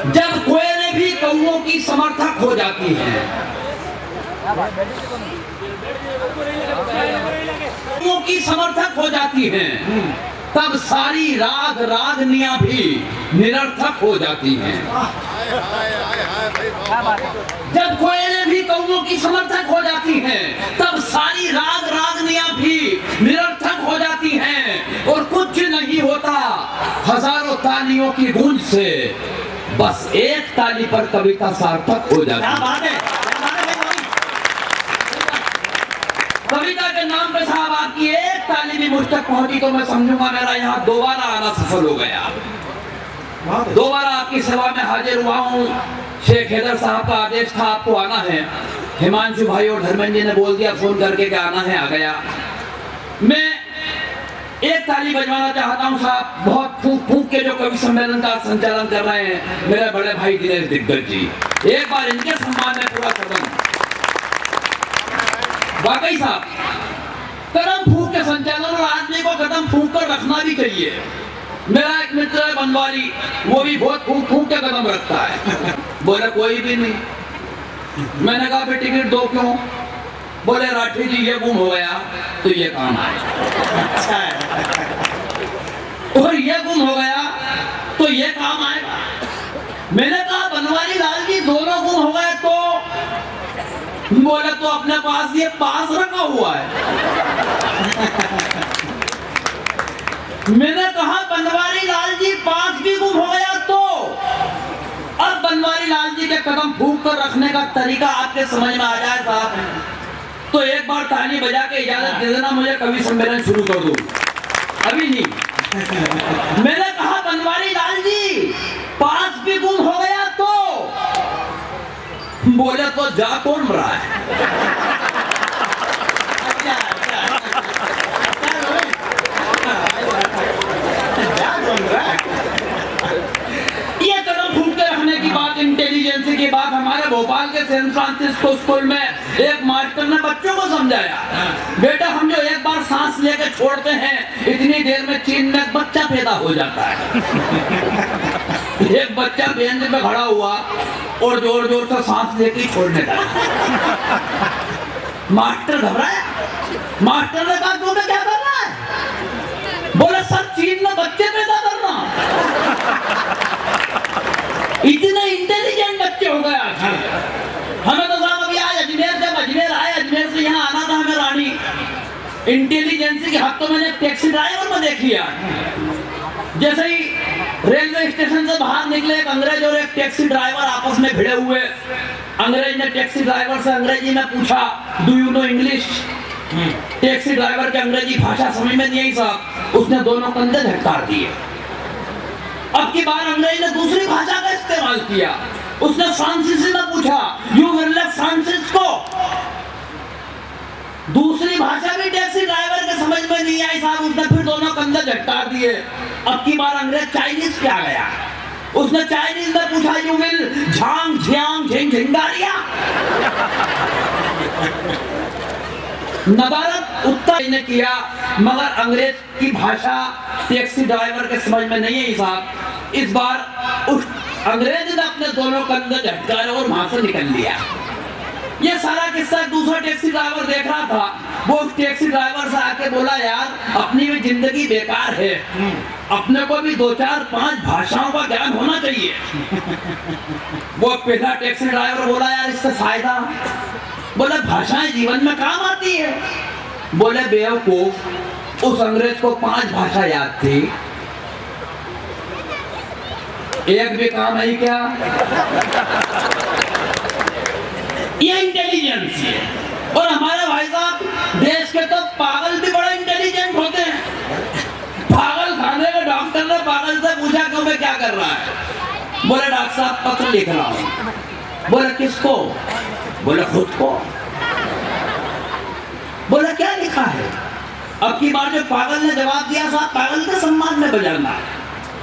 जब कोयलें भी कौओं की समर्थक हो जाती हैं, कौओं की समर्थक हो जाती हैं, तब सारी राग रागनियां भी निरर्थक हो जाती हैं। जब कोयलें भी कौओं की समर्थक हो जाती हैं, तब सारी राग रागनियां भी निरर्थक हो जाती हैं और कुछ नहीं होता हजारों तालियों की गूंज से, बस एक ताली पर कविता सार्थक हो जाती है। कविता के नाम पे साहब आपकी एक ताली भी मुझ तक पहुंची तो मैं समझूंगा मेरा यहाँ दोबारा आना सफल हो गया। दोबारा आपकी सेवा में हाजिर हुआ हूँ। शेख हैदर साहब का आदेश था आपको आना है। हिमांशु भाई और धर्मेंद्र जी ने बोल दिया फोन करके कि आना है, आ गया। मैं एक ताली बजवाना चाहता हूँ साहब, बहुत फूंक फूंक के जो कवि सम्मेलन का संचालन कर रहे हैं मेरे बड़े भाई दिनेश दिग्गज जी। एक बार इनके सम्मान में पूरा कदम, वाकई साहब कदम फूंक के संचालन, और आदमी को कदम फूंक कर रखना भी चाहिए। मेरा एक मित्र है बनवारी, वो भी बहुत फूंक फूंक के कदम रखता है। बोले कोई भी नहीं। मैंने कहा फिर टिकट दो क्यों? बोले राठी जी ये गुम हो गया तो ये काम आएगा। अच्छा है। और ये गुम हो गया तो ये काम आएगा। मैंने कहा बनवारी लाल जी दोनों गुम हो गए तो? बोले तो अपने पास ये पास रखा हुआ है। मैंने कहा बनवारी लाल जी पास भी गुम हो गया तो? अब बनवारी लाल जी के कदम फूंक कर रखने का तरीका आपके समझ में आ जाए साहब तो एक बार ताली बजा के इजाजत दे देना, मुझे कवि सम्मेलन शुरू कर दो। अभी नहीं। मैंने कहा बनवारी लाल जी पास भी गुम हो गया तो? बोले तो जा कौन रहा है? ये कदम फूंक के रखने की बात, इंटेलिजेंसी की बात हमारे भोपाल के सैन फ्रांसिस्को स्कूल में एक मास्टर ने बच्चों को समझाया। बेटा हम जो एक बार सांस लेके छोड़ते हैं इतनी देर में चीन में एक बच्चा पैदा हो जाता है। एक बच्चा बेंच पे खड़ा हुआ और जोर जोर से सांस लेके छोड़ने लगा। मास्टर घबराया। मास्टर ने कहा तुम्हें क्या करना है? बोले सर चीन में बच्चे पैदा करना। इतने इंटेलिजेंट बच्चे हो गए आखिर। हमें तो साहब अभी आज अजमेर से अजमेर आए, अजमेर से यहाँ आना था हमें रानी। इंटेलिजेंसी के हाथ तो मैंने टैक्सी ड्राइवर में देख लिया। जैसे ही रेलवे स्टेशन से बाहर निकले एक अंग्रेज और एक टैक्सी ड्राइवर आपस में भिड़े हुए। अंग्रेज ने टैक्सी ड्राइवर से अंग्रेजी में पूछा do you know English? Taxi driver के अंग्रेजी भाषा समझ में नहीं आई साहब, उसने दोनों कंधे झटकार दिए। अब की बार अंग्रेज ने दूसरी भाषा का इस्तेमाल किया। उसने फ्रांसीसी में पूछा यू विल लेव फ्रांसिस्को? दूसरी भाषा भी टैक्सी ड्राइवर के समझ में नहीं आई साहब, उसने फिर दोनों कंधे झटकार दिए। अब की बार अंग्रेज चाइनीज पे आ गया। उसने चाइनीज में पूछा, यू विल झांग झियांग झिंग झिंगारिया। नदारत उत्तर ने किया, मगर अंग्रेज की भाषा टैक्सी ड्राइवर के समझ में नहीं है साहब। इस बार उस अंग्रेज ने अपने दोनों कंधे झटकाए और वहां से निकल लिया। ये सारा किस्सा दूसरा टैक्सी ड्राइवर देख रहा था। वो उस टैक्सी ड्राइवर से आके बोला, यार अपनी भी जिंदगी बेकार है, अपने को भी 2 4 5 भाषाओं का ज्ञान होना चाहिए। वो पहला टैक्सी ड्राइवर बोला, यार इससे फायदा? बोले भाषाएं जीवन में काम आती है। बोले बेवकूफ, उस अंग्रेज को 5 भाषा याद थी, एक भी काम है क्या? ये इंटेलिजेंस है। और हमारे भाई साहब देश के तो पागल भी बड़े इंटेलिजेंट होते हैं। पागल खाने के डॉक्टर ने पागल से पूछा कि मैं क्या कर रहा है? बोले डॉक्टर साहब पत्र लिख रहा हूं। बोले किसको? बोले खुद को। बोले क्या लिखा है? अब की बार जो पागल ने जवाब दिया, साहब पागल के सम्मान में बजाना।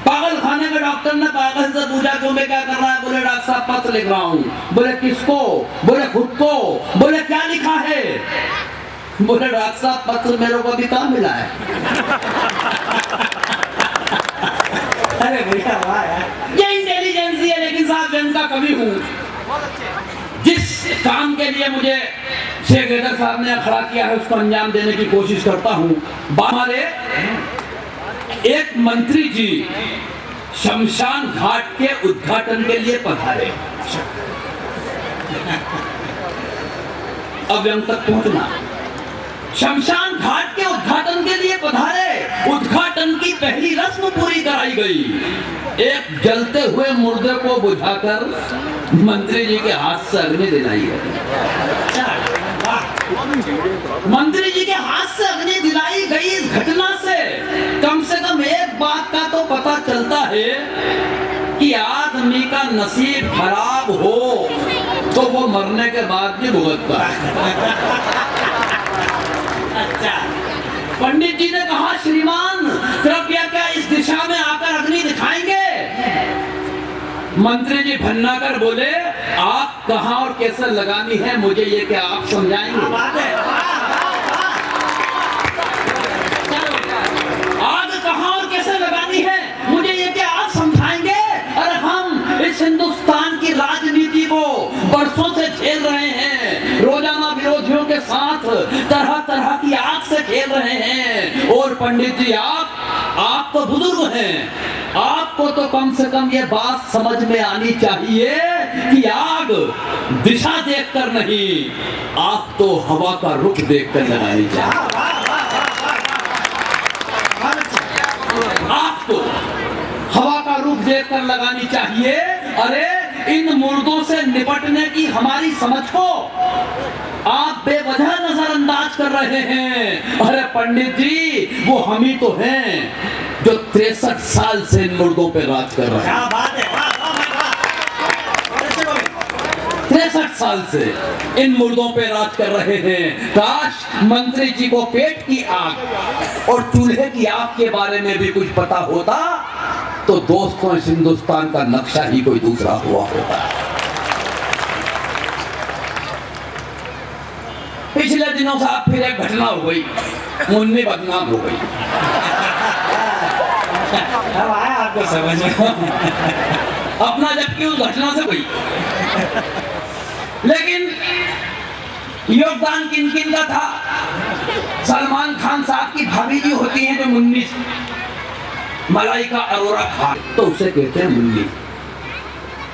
पागल खाने के डॉक्टर ने पागल से पूछा कि मैं क्या कर रहा है? बोले डॉक्टर साहब पत्र लिख रहा हूं। बोले किसको? बोले खुद को। बोले क्या लिखा है? बोले डॉक्टर साहब पत्र मेरे को भी कहाँ मिला है? अरे भैया वाह यार, ये इंटेलिजेंसी है। लेकिन साहब मैं उनका कवि हूँ। जिस काम के लिए मुझे शेख हैदर साहब ने खड़ा किया है उसको अंजाम देने की कोशिश करता हूँ। हमारे एक मंत्री जी शमशान घाट के उद्घाटन के लिए पधारे। अब यहां तक पहुंचना, शमशान घाट के उद्घाटन के लिए पधारे। उद्घाटन की पहली रस्म पूरी कराई गई। एक जलते हुए मुर्दे को बुझाकर मंत्री जी के हाथ से अग्नि दिलाई गई। मंत्री जी के हाथ से अग्नि दिलाई गई। इस घटना से कम एक बात का तो पता चलता है कि आदमी का नसीब खराब हो तो वो मरने के बाद भी भुगतता है। अच्छा, पंडित जी ने कहा, श्रीमान कृपया क्या इस दिशा में आकर अग्नि दिखाएंगे? मंत्री जी भन्ना कर बोले, आप कहां और कैसे लगानी है मुझे ये क्या आप समझाएंगे? आग कहां और कैसे लगानी है मुझे ये क्या आप समझाएंगे? अरे हम इस हिंदुस्तान की राजनीति को बरसों से खेल रहे हैं, रोजाना विरोधियों के साथ तरह तरह की आग से खेल रहे हैं। और पंडित जी आप तो बुजुर्ग हैं, आपको तो कम से कम ये बात समझ में आनी चाहिए कि आग दिशा देखकर नहीं, आग तो हवा का रुख देखकर लगानी चाहिए। आग तो हवा का रुख देखकर लगानी चाहिए। अरे इन मुर्दों से निपटने की हमारी समझ को आप बेवजह नजरअंदाज कर रहे हैं। अरे पंडित जी, वो हम ही तो हैं जो 63 साल से इन मुर्दों पे राज कर रहे हैं। 63 साल से इन मुर्दों पे राज कर रहे हैं। काश मंत्री जी को पेट की आग और चूल्हे की आग के बारे में भी कुछ पता होता तो दोस्तों इस हिंदुस्तान का नक्शा ही कोई दूसरा हुआ होता। पिछले दिनों साहब फिर एक घटना हो गई, मुन्नी बदनाम हो गई। अब आया आपको समझ में अपना, जबकि उस घटना से हुई। लेकिन योगदान किन किन का था? सलमान खान साहब की भाभी जी होती हैं जो मुन्नी, मलाइका अरोरा खान, तो उसे कहते हैं मुन्नी।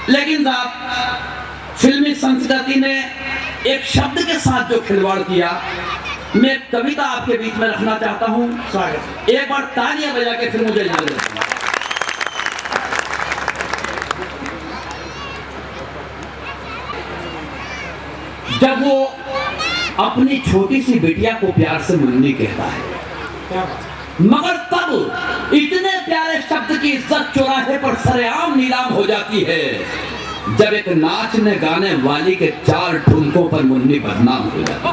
लेकिन साहब फिल्मी संस्कृति ने एक शब्द के साथ जो खिलवाड़ किया, मैं कविता आपके बीच में रखना चाहता हूं। स्वागत, एक बार तालियां बजा के फिर मुझे याद रखना। जब वो अपनी छोटी सी बिटिया को प्यार से मुन्नी कहता है, मगर तब इतने प्यारे शब्द की इज्जत चौराहे पर सरेआम नीलाम हो जाती है जब एक नाचने गाने वाली के 4 ठुमकों पर मुन्नी बदनाम हो जाती है।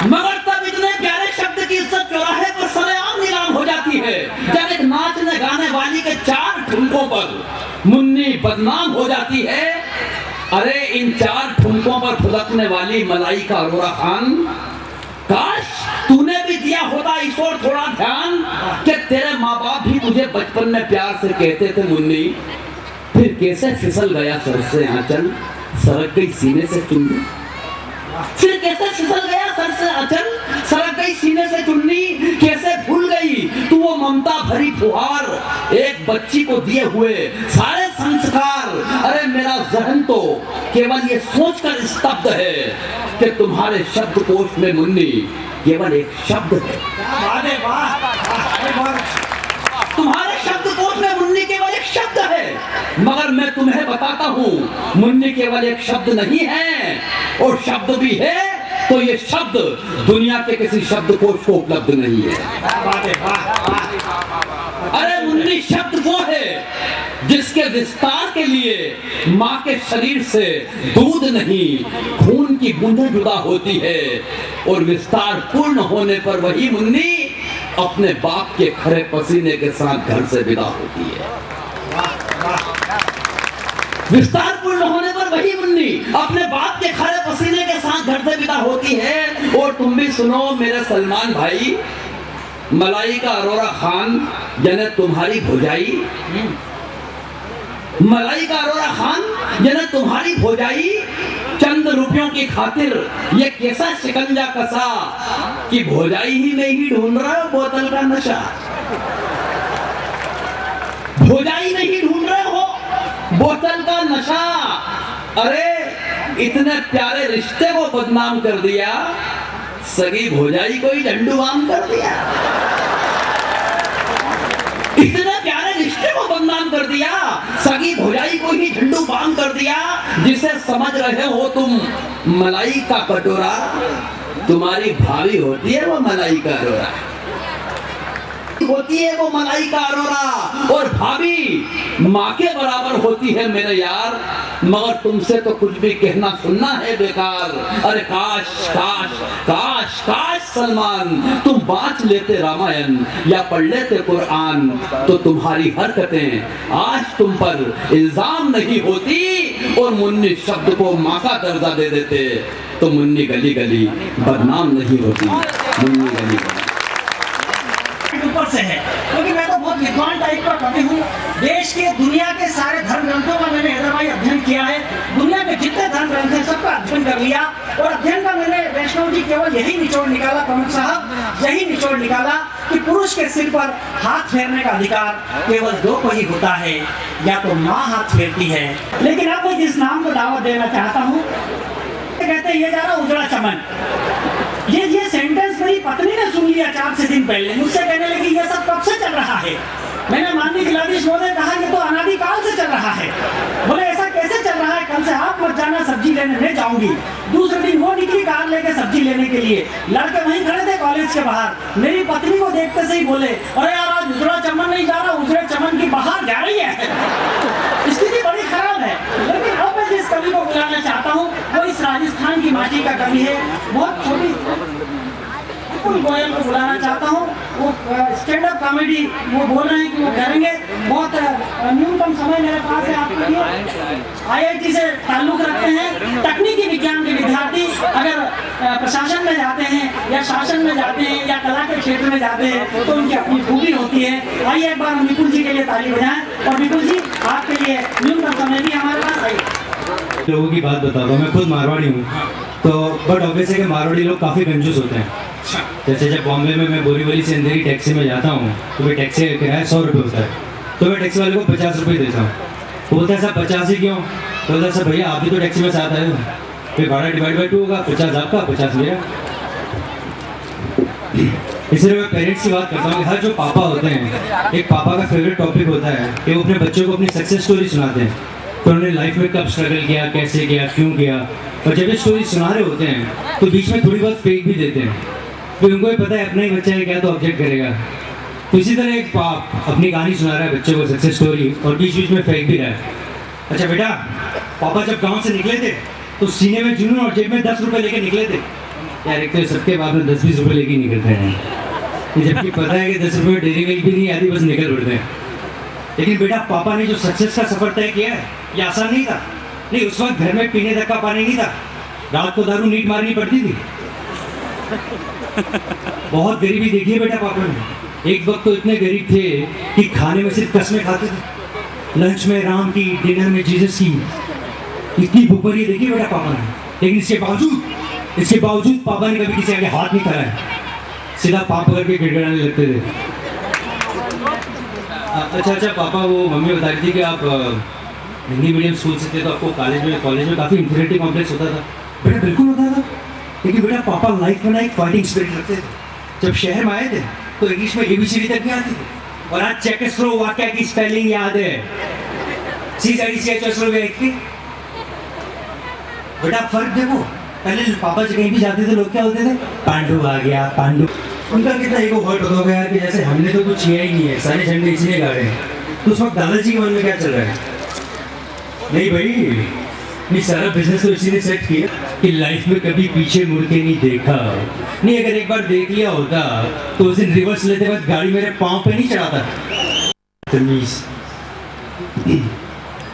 मगर तब इतने प्यारे शब्द की इज्जत चौराहे पर एक नाचने गाने वाली के 4 ठुमकों पर मुन्नी बदनाम हो जाती है। अरे इन 4 ठुमकों पर फुदकने वाली मलाइका अरोरा खान, काश तूने भी दिया होता इस ओर थोड़ा ध्यान कि तेरे माँ बाप भी तुझे बचपन में प्यार से कहते थे मुन्नी, फिर कैसे फिसल गया सर से आंचल, सरक गई सीने से चुन्नी। फिर कैसे फिसल गया सर से आंचल, सरक गई सीने से चुन्नी। कैसे भूल गई तू वो ममता भरी फुहार, एक बच्ची को दिए हुए सारे संस्कार। अरे मेरा जहन तो केवल ये सोचकर स्तब्ध है कि तुम्हारे शब्दकोश में मुन्नी केवल एक शब्द है। तुम्हारे शब्दकोश में मुन्नी केवल एक शब्द है, मगर मैं तुम्हें बताता हूँ मुन्नी केवल एक शब्द नहीं है, और शब्द भी है तो ये शब्द दुनिया के किसी शब्दकोश को उपलब्ध नहीं है। अरे मुन्नी शब्द वो है जिसके विस्तार के लिए माँ के शरीर से दूध नहीं खून की बूंदें जुदा होती है, और विस्तार पूर्ण होने पर वही मुन्नी अपने बाप के खरे पसीने के साथ घर से विदा होती है। विस्तार पूर्ण होने पर वही मुन्नी अपने बाप के खरे पसीने के साथ घर से विदा होती है। और तुम भी सुनो मेरे सलमान भाई, मलाइका अरोरा खान यानी तुम्हारी भौजाई, मलाइका अरोरा खान यानी तुम्हारी भौजाई चंद रुपयों की खातिर ये कैसा शिकंजा कसा कि भौजाई ही में ही ढूंढ रहा हो बोतल का नशा। भौजाई में ही ढूंढ रहे हो बोतल का नशा। अरे इतने प्यारे रिश्ते को बदनाम कर दिया, सगी भौजाई को ही झंडूबाम कर दिया। इतने प्यारे रिश्ते को बदनाम कर दिया, सगी भौजाई को ही झंडू बाम कर दिया। जिसे समझ रहे हो तुम मलाई का कटोरा, तुम्हारी भाभी होती है वो मलाई का अरोरा, होती है वो मलाई का अरोरा, और भाभी माँ के बराबर होती है मेरे यार। मगर तुमसे तो कुछ भी कहना सुनना है बेकार। अरे काश काश काश काश सलमान तुम बाँच लेते रामायण या पढ़ लेते कुरान, तो तुम्हारी हरकतें आज तुम पर इल्जाम नहीं होती, और मुन्नी शब्द को माँ का दर्जा दे देते तो मुन्नी गली गली बदनाम नहीं होती। मुन्नी गली ऊपर से है, क्योंकि मैं तो बहुत विद्वान टाइप का कवि हूँ। देश के दुनिया के सारे धर्म ग्रंथों का मैंने हैदर भाई अध्ययन किया है। दुनिया के जितने धर्म ग्रंथ हैं सबका अध्ययन कर लिया, और अध्ययन का मैंने वैष्णव जी केवल यही निचोड़ निकाला, प्रमुख साहब यही निचोड़ निकाला कि पुरुष के सिर पर हाथ फेरने का अधिकार केवल 2 को ही होता है, या तो माँ हाथ फेरती है। लेकिन अब मैं जिस नाम को दावत देना चाहता हूँ, कहते हैं ये जा रहा उजड़ा चमन। ये सेंटेंस मेरी पत्नी ने सुन लिया 4 से दिन पहले, मुझसे कहने लगी ये सब कब से चल रहा है। मैंने माननीय जिलाधीश महोदय कहा ये तो अनादिकाल से चल रहा है। बोले ऐसा कैसे चल रहा है, कल से आप मत जाना सब्जी लेने, मैं जाऊंगी। दूसरे दिन वो निकली कार लेके सब्जी लेने के लिए, लड़के वहीं खड़े थे कॉलेज के बाहर। मेरी पत्नी को देखते से ही बोले अरे यार आज उजड़ा चमन नहीं जा रहा, उजड़े चमन की बाहर जा रही है। स्थिति बड़ी खराब है। लेकिन अब मैं जिस कवि को बुलाना चाहता हूँ वो इस राजस्थान की माटी का कवि है, बहुत छोटी गोयल को बुलाना चाहता हूँ। वो स्टैंड अप कॉमेडी वो बोल रहे हैं कि वो करेंगे। बहुत न्यूनतम समय मेरे पास है आपके लिए। IIT से ताल्लुक रखते हैं, तकनीकी विज्ञान के विद्यार्थी अगर प्रशासन में जाते हैं या शासन में जाते हैं या कला के क्षेत्र में जाते हैं तो उनकी अपनी खूबी होती है। आइए एक बार हम विपुल जी के लिए ताली बजाएं। और विपुल जी आपके लिए न्यूनतम समय भी हमारे पास आइए। लोगों की बात बताता हूँ, मैं खुद मारवाड़ी हूँ, तो बट ऑब्वियस है कि मारवाड़ी लोग काफ़ी कंजूस होते हैं। जैसे जब बॉम्बे में मैं बोरीवली से अंधेरी टैक्सी में जाता हूँ तो मैं टैक्सी का किराया 100 रुपये होता है, तो मैं टैक्सी वाले को 50 रुपये देता हूँ। वो बोलता है साहब 50 ही क्यों? तो बोलता है सर भैया आप भी तो टैक्सी में साथ आए हो, फिर भाड़ा डिवाइड बाई 2 होगा, 50 आपका 50 मेरा। इसलिए मैं पेरेंट्स की बात करता हूँ कि हर जो पापा होते हैं, एक पापा का फेवरेट टॉपिक होता है कि वो अपने बच्चों को अपनी सक्सेस स्टोरी सुनाते हैं, तो उन्होंने लाइफ में कब स्ट्रगल किया, कैसे किया, क्यों किया। और जब ये स्टोरी सुना रहे होते हैं तो बीच में थोड़ी बहुत फेक भी देते हैं, फिर उनको भी पता है अपना ही बच्चा है क्या तो ऑब्जेक्ट करेगा। तो इसी तरह एक बाप अपनी कहानी सुना रहा है बच्चे को सक्सेस स्टोरी, और बीच बीच में फेक भी रहा है। अच्छा बेटा, पापा जब गांव से निकले थे तो सीने में जुनून और जेब में 10 रुपये लेके निकले थे। यार एक तो सबके बाप में 10-20 रुपये लेके निकलते हैं। जबकि पता है कि 10 रुपये में डेली मिल्क भी नहीं आती, बस निकल उड़ते हैं। लेकिन बेटा पापा ने जो सक्सेस का सफर तय किया है ये आसान नहीं था। नहीं, उस वक्त घर में पीने तक का पानी नहीं था, रात को दारू नीट मारनी पड़ती थी। बहुत गरीबी देखी है बेटा पापा ने। एक वक्त तो इतने गरीब थे कि खाने में सिर्फ कसमें खाते थे। लंच में राम की, डिनर में जीसस की, इतनी भूखमरी देखी बेटा पापा ने। लेकिन इसके बावजूद पापा ने कभी किसी आगे हाथ नहीं कराया, सीधा पाप पकड़ के गिड़गिड़ाने लगते थे। अच्छा पापा, वो मम्मी बता रही थी कि आप हिंदी मीडियम स्कूल से थे तो आपको कॉलेज में काफ़ी इंफीरियरिटी कॉम्प्लेक्स होता था। बेटा बिल्कुल होता था, लेकिन बेटा पापा लाइफ में ना एक फाइटिंग स्पिरिट रखते थे। जब शहर में आए थे तो इंग्लिश में ABCD तक नहीं आती थी, और आज चेकस्ट्रो वाक्य की स्पेलिंग याद है। CZDCHSRO। बेटा फर्क देखो, पहले पापा जी कहीं भी जाते थे लोग क्या बोलते थे, पांडु आ गया पांडु। उनका कितना ईगो हर्ट होता होगा यार कि जैसे हमने तो कुछ किया ही नहीं है, सारे झंडे इसी ने गाड़े हैं। तो उस वक्त दादाजी के मन में क्या चल रहा है? नहीं भाई, नहीं सारा बिजनेस तो इसी ने सेट किया कि लाइफ में कभी पीछे मुड़ के नहीं देखा। नहीं, अगर एक बार देख लिया होता तो उस दिन रिवर्स लेते वक्त गाड़ी मेरे पाँव पे नहीं चढ़ाता। तमीज।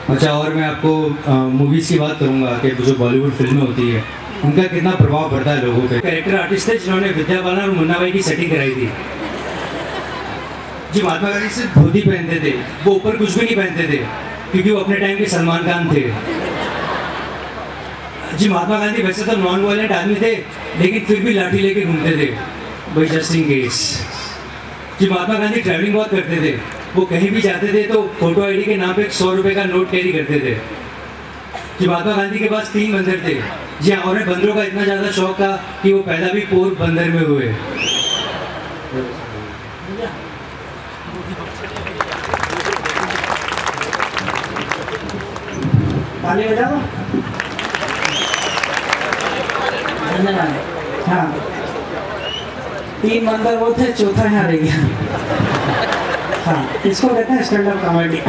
अच्छा, और मैं आपको मूवीज़ की बात करूँगा कि जो बॉलीवुड फिल्में होती है उनका कितना प्रभाव पड़ता है लोगों पे। कैरेक्टर आर्टिस्ट थे जिन्होंने विद्या बालन और मुन्ना भाई की सेटिंग कराई थी। जी महात्मा गांधी सिर्फ धोती पहनते थे, वो ऊपर कुछ भी नहीं पहनते थे क्योंकि वो अपने टाइम के सलमान खान थे। जी महात्मा गांधी वैसे तो नॉन वायलेंट आदमी थे, लेकिन फिर भी लाठी लेके घूमते थे भाई, जस्ट इन केस। जी महात्मा गांधी ट्रैवलिंग बहुत करते थे, वो कहीं भी जाते थे तो फोटो आईडी के नाम पे 100 रुपए का नोट कैरी करते थे। जी महात्मा गांधी के पास 3 बंदर थे। जी हाँ, उन्हें बंदरों का इतना ज़्यादा शौक था कि वो पैदा भी पोरबंदर में हुए। ताली बजाओ। धन्यवाद। हाँ, 3 बंदर वो थे, चौथा यहाँ रह गया। हाँ, इसको कहते हैं स्टैंड अप कॉमेडी।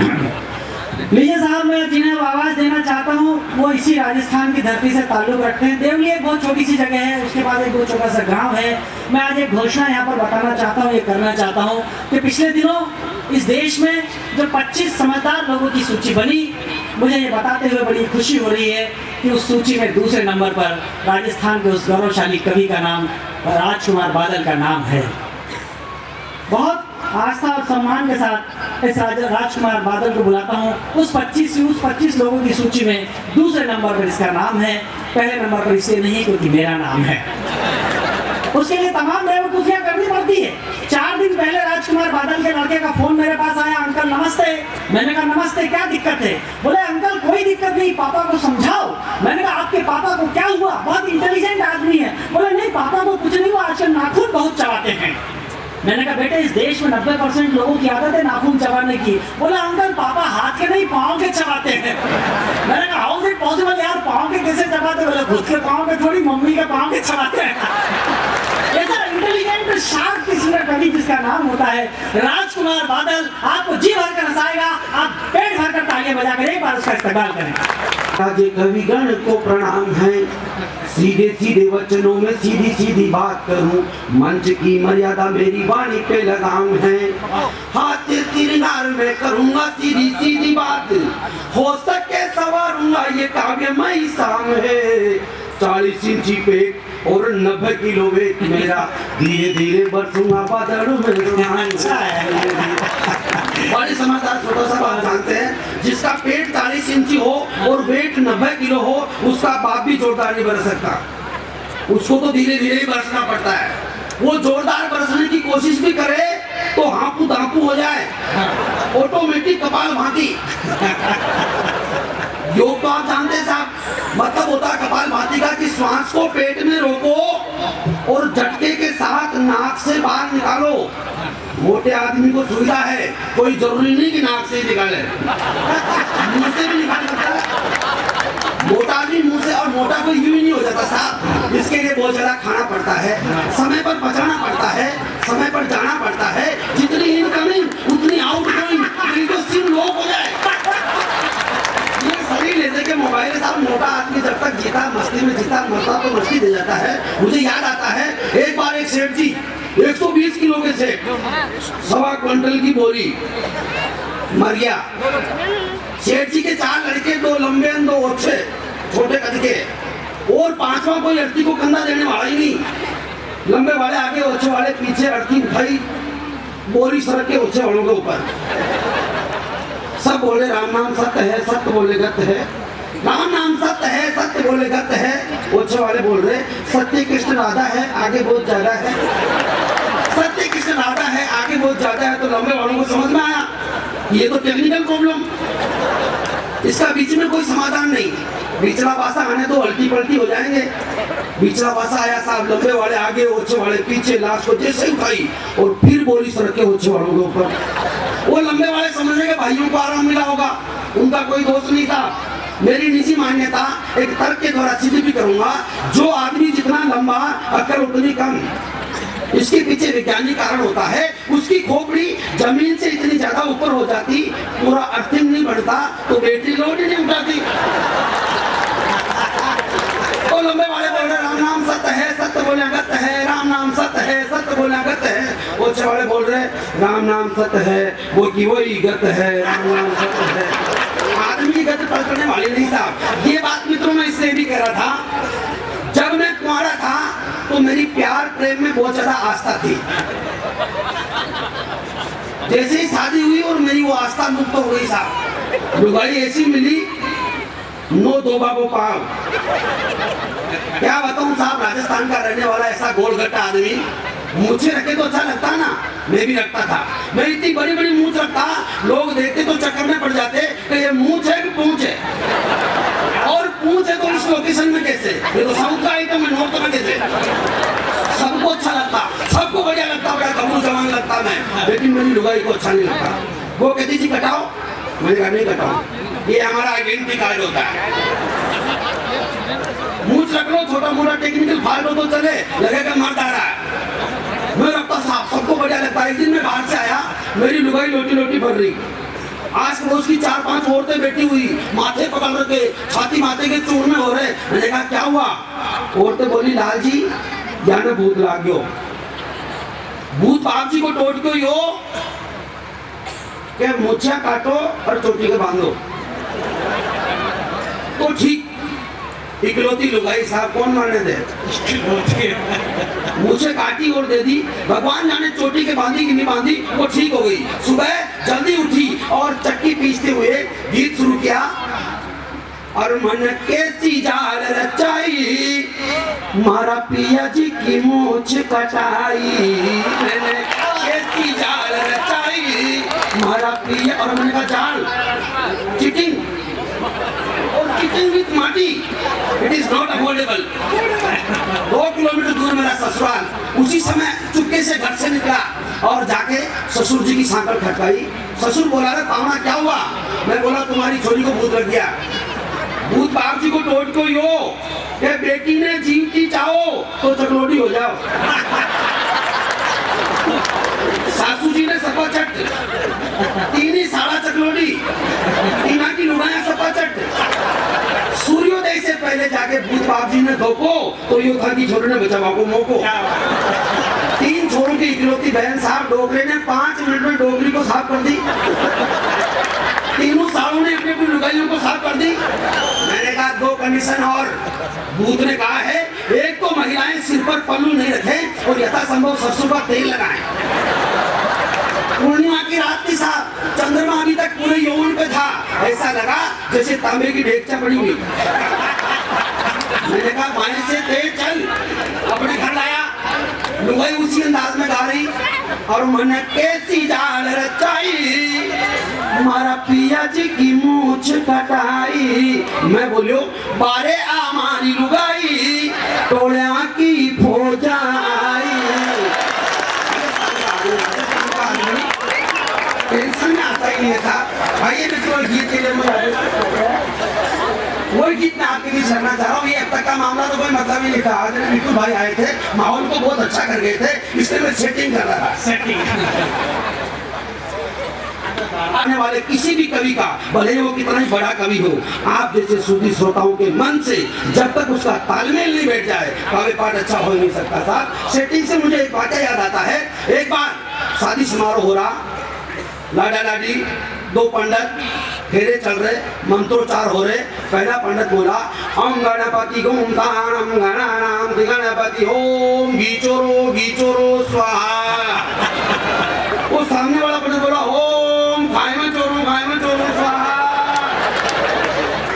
लीजिए साहब, मैं जिन्हें आवाज़ देना चाहता हूँ वो इसी राजस्थान की धरती से ताल्लुक़ रखते हैं। देवली एक बहुत छोटी सी जगह है, उसके बाद एक बहुत छोटा सा गांव है। मैं आज एक घोषणा यहाँ पर बताना चाहता हूँ, ये करना चाहता हूँ कि पिछले दिनों इस देश में जो 25 समझदार लोगों की सूची बनी, मुझे ये बताते हुए बड़ी खुशी हो रही है कि उस सूची में दूसरे नंबर पर राजस्थान के उस गौरवशाली कवि का नाम राजकुमार बादल का नाम है। बहुत आस्था और सम्मान के साथ इस राजकुमार बादल को बुलाता हूँ। उस 25 लोगों की सूची में दूसरे नंबर पर इसका नाम है, पहले नंबर पर इसलिए नहीं क्योंकि मेरा नाम है। उसके लिए तमाम बेवकूफियां करनी पड़ती है। 4 दिन पहले राजकुमार बादल के लड़के का फोन मेरे पास आया, अंकल नमस्ते। मैंने कहा नमस्ते, क्या दिक्कत है? बोले अंकल कोई दिक्कत नहीं, पापा को समझाओ। मैंने कहा आपके पापा को क्या हुआ? बहुत इंटेलिजेंट आदमी है। बोले नहीं पापा को कुछ नहीं हुआ, आजकल नाखून बहुत चबाते हैं। मैंने कहा बेटे इस देश में 90% लोगों की आदत है नाखून चबाने की। बोला अंकल पापा हाथ के नहीं पाँव के चबाते हैं। मैंने कहा हाउ इज इट पॉसिबल यार, पाँव के कैसे चबाते? बोले खुद के पाँव के थोड़ी, मम्मी के पाँव के चबाते हैं। ऐसा इंटेलिजेंट शार्प किस्म का कवि जिसका नाम होता है राजकुमार बादल, आपको जी भर कर हंसाएगा। आप पेट भर कर तालियां बजाकर एक बार उसका इस्तेमाल करें। राजे कविगण को प्रणाम है, सीधे सीधे वचनों में सीधी सीधी बात करूं, मंच की मर्यादा मेरी वाणी पे लगाम है। हाथ से श्रृंगार में करूंगा सीधी सीधी बात, हो सके सवारूंगा ये काव्यमयी शाम है। 40 इंची पे और 90 किलो वेट मेरा, धीरे धीरे बरसूंगा बादलों में। अच्छा है, बड़े समझदार छोटा सा बात जानते हैं, जिसका पेट 40 इंची हो और वेट 90 किलो हो, उसका बाप भी जोरदार नहीं बरस सकता, उसको तो धीरे धीरे ही बरसना पड़ता है। वो जोरदार बरसने की कोशिश भी करे तो हाँपू दापू हो जाए, ऑटोमेटिक कपाल भाती। योग तो आप जानते हैं साहब, मतलब होता है कपाल भाती का कि श्वास को पेट में रोको और झटके के साथ नाक से बाहर निकालो। मोटे आदमी को सुविधा है, कोई जरूरी नहीं कि नाक से ही निकाले, मुंह से भी निकाल सकता है। मोटा आदमी मुंह से, और मोटा कोई यूं ही नहीं हो जाता साहब, इसके लिए बहुत ज्यादा खाना पड़ता है, समय पर पचाना पड़ता है, समय पर जाना पड़ता है। जितनी इनकमिंग उतनी आउटगोइंग, नहीं तो सिम लॉक हो जाए। ये शरीर लेने के मोबाइल साहब, मोटा आदमी जब तक जीता मस्ती रास्ते में जितना मरता तो मछली दे जाता है। मुझे याद आता है एक बार एक सेठ जी 120 किलो के सेठ, 1.25 क्विंटल की बोरी मर गया। सेठ जी के 4 लड़के, 2 लंबे 2 ओछे छोटे कद के, और 5वां कोई लड़की को कंधा देने वाला ही नहीं। लंबे वाले आगे, ओछे वाले पीछे, लड़की उठाई, बोरी सड़क के ओछे वालों के ऊपर। सब बोले राम नाम सत्य है, सत्य बोले गत है। राम नाम सत्य है, सत्य बोले गत है। ओछे वाले बोल रहे सत्य कृष्ण राधा है, आगे बहुत ज्यादा है। सत्य कृष्ण राधा है, आगे बहुत ज्यादा है। तो लंबे वालों को समझ में आया ये तो टेक्निकल प्रॉब्लम, इसका बीच में कोई समाधान नहीं। बिचला पासा आने तो उल्टी पलटी हो जाएंगे। बिचला पासा आया साहब, लंबे वाले आगे, ओछे वाले पीछे, लाश को जैसे उठाई और फिर बोली सड़क के ओछे वालों के ऊपर। वो लंबे वाले समझने के भाइयों को आराम मिला होगा, उनका कोई दोष नहीं था। मेरी निजी मान्यता एक तर्क के द्वारा सिद्ध भी करूंगा, जो आदमी जितना लंबा अक्ल उतनी कम। इसके पीछे वैज्ञानिक कारण होता है, उसकी खोपड़ी जमीन से इतनी ज्यादा ऊपर हो जाती, पूरा अर्थिंग नहीं बढ़ता, तो बैटरी लोड ही नहीं उठाती। तो लंबे वाले बोल रहे राम नाम सत्य है, सत्य बोले गत है। राम नाम सत्य है, सत्य बोले गत है। ओछे वाले बोल रहे राम नाम सत्य है, वो की वही गत है। राम नाम सत्य है। आदमी की गत पलटने वाली नहीं साहब। ये बात मित्रों में इसलिए भी कह रहा था, जब मैं कुंवारा था तो मेरी प्यार प्रेम में बहुत ज्यादा आस्था थी। जैसे ही शादी हुई और मेरी वो आस्था लुप्त हो गई साहब। लुगाई ऐसी मिली, नो दोबा को पाव। क्या बताऊं साहब, राजस्थान का रहने वाला ऐसा गोलगट्टा आदमी, मूछे रखे तो अच्छा लगता ना, मैं भी रखता था। मैं इतनी बड़ी बड़ी मूछ रखता, लोग देखते तो चक्कर में पड़ जाते कि ये मूछ है कि पूंछ है, और पूंछ है तो इस लोकेशन में कैसे, ये तो साउथ का आइटम है, नॉर्थ में कैसे। सबको अच्छा लगता, सबको बढ़िया लगता, बड़ा कबूल जवान लगता मैं, लेकिन मेरी लुगाई को अच्छा नहीं लगता। वो कहती जी कटाओ, मैंने कहा नहीं कटाओ, ये हमारा आइडेंटिटी कार्ड होता है। मूछ रख लो, छोटा मोटा टेक्निकल फाल्ट हो तो चले, लगेगा मर्द आ रहा है। मैं रखता साहब, सबको बढ़िया लगता है। एक दिन मैं बाहर से आया, मेरी लुगाई लोटी लोटी भर रही, आस पड़ोस की 4-5 औरतें बैठी हुई, माथे पकड़ रखे, छाती माथे के चूर में हो रहे। मैंने कहा क्या हुआ? औरतें बोली लाल जी जाने भूत लाग गयो, भूत बाप जी को टोट के यो के मुछिया काटो और चोटी के बांधो। तो ठीक, इकलौती लुगाई साहब कौन मारने दे, मुझे काटी और दे दी। भगवान जाने चोटी के बांधी कि नहीं बांधी, वो ठीक हो गई। सुबह जल्दी उठी और चक्की पीसते हुए गीत शुरू किया, और मन कैसी जाल रचाई, मारा पिया जी की मूछ कटाई। मैंने कैसी जाल रचाई, मारा पिया, और मैंने कहा जाल चिटिंग, और चिटिंग विथ माटी, it is not affordable. 2 kilometre दूर मेरा ससुराल। उसी समय चुपके से घर से निकला और जाके ससुर जी की सांकल खटकाई। ससुर बोला रे पावना क्या हुआ? मैं बोला तुम्हारी छोरी को भूत लग गया। भूत बाप जी को टोट को यो के बेटी ने जीवती चाहो तो चकलोटी हो जाओ। सासू जी ने सपाचट, तीनी साड़ा चकलोटी, तीना की लुगाया सपाचट। सूर्योदय से पहले जाके भूत बाप जी ने धोको तो यो था कि छोरे ने बचावा को मोको। 3 छोरों की इकलौती बहन साहब डोगरे ने 5 मिनट में डोगरी को साफ कर दी। तीनों सालों ने अपनी अपनी लुगाइयों को साफ कर दी। मैंने कहा 2 कंडीशन और। भूत ने कहा है, एक तो महिलाएं सिर पर पल्लू नहीं रखें और यथासंभव सरसों का तेल लगाएं। पूर्णिमा की रात थी साहब, चंद्रमा अभी तक पूरे यौवन पे था, ऐसा लगा जैसे तांबे की ढेकचा पड़ी हुई। मैंने कहा बाएं से तेज चल, अपने घर लाया। लुगाई उसी अंदाज में गा रही, और मन कैसी जाल रचाई, मारा पिया जी की मूछ कटाई। मैं बोलियो बारे आमारी लुगाई, टोलिया की फौजाई। टेंशन में आता ही नहीं था भाई। ये मित्रों गीत के लिए वही गीत मैं आपके बीच करना चाह रहा हूँ। ये अब तक का मामला तो कोई मतलब ही नहीं था। आज बिल्कुल भाई आए थे, माहौल को बहुत अच्छा कर गए थे, इसलिए मैं सेटिंग कर रहा था। सेटिंग आने वाले किसी भी कवि का, भले ही वो कितना ही बड़ा कवि हो, आप जैसे सूफी श्रोताओं के मन से जब तक उसका तालमेल नहीं बैठ जाए काव्य पाठ अच्छा हो नहीं सकता। साहब सेटिंग से मुझे एक वाकया याद आता है। एक बार शादी समारोह हो रहा, लाडा लाडी, दो पंडित, फेरे चल रहे, मंत्रोच्चार हो रहे। पहला पंडित बोला ओम गणपति गोम तानम गणानाम गणपति ओम गीचोरो स्वाहा। वो सामने वाला पंडित बोला ओम खायमा चोरो स्वाहा।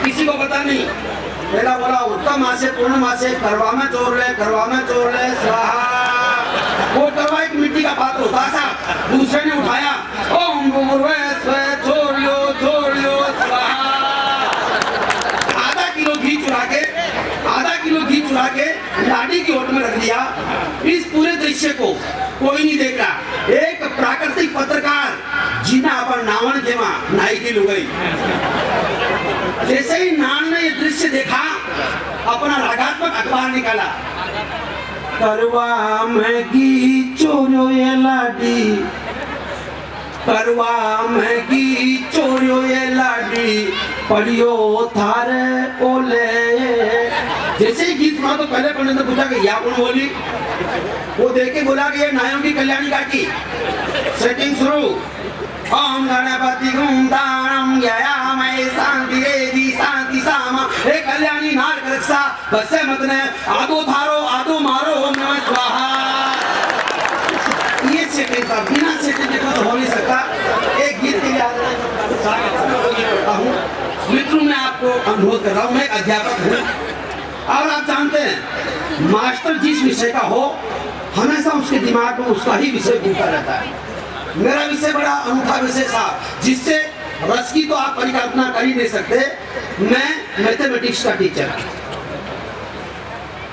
किसी को पता नहीं। पहला बोला उत्तम मासे पूर्ण मासे करवा में चोर ले स्वाहा। वो करवा एक मिट्टी का पात्र होता था, दूसरे ने उठाया ओम छोड़ लो स्वाहा। आधा किलो घी चुरा के लाडी की ओट में रख दिया। इस पूरे दृश्य को कोई नहीं देख रहा। एक प्राकृतिक पत्रकार जीना अपन नावन खेमा नाई की लुगाई। जैसे ही नान ने ये दृश्य देखा, अपना रागात्मक अखबार निकाला। करवा में घी चोरो ये लाडी, करवा में घी चोरो ये लाडी, पढ़ियो थारे ओले। जैसे ही गीत सुना तो पहले पंडित ने पूछा कि या कौन बोली। वो देख के बोला कि ये नायों की कल्याणी काकी। सेटिंग शुरू। ओम गणपति गुम तानम यायामय शांति रेदी शांति सामा। हे कल्याणी नार रक्षा बसे मत ने आदो थारो आदो मारो ओम नमः स्वाहा। ये सेटिंग का बिना सेटिंग के तो हो नहीं सकता। एक गीत के लिए करता हूँ। मित्रों, मैं आपको अनुरोध कर रहा हूँ, मैं एक अध्यापक हूँ और आप जानते हैं मास्टर जिस विषय का हो हमेशा उसके दिमाग में उसका ही विषय घूमता रहता है। मेरा विषय बड़ा अनूठा विषय था जिससे रस की तो आप परिकल्पना कर ही नहीं सकते। मैं मैथमेटिक्स का टीचर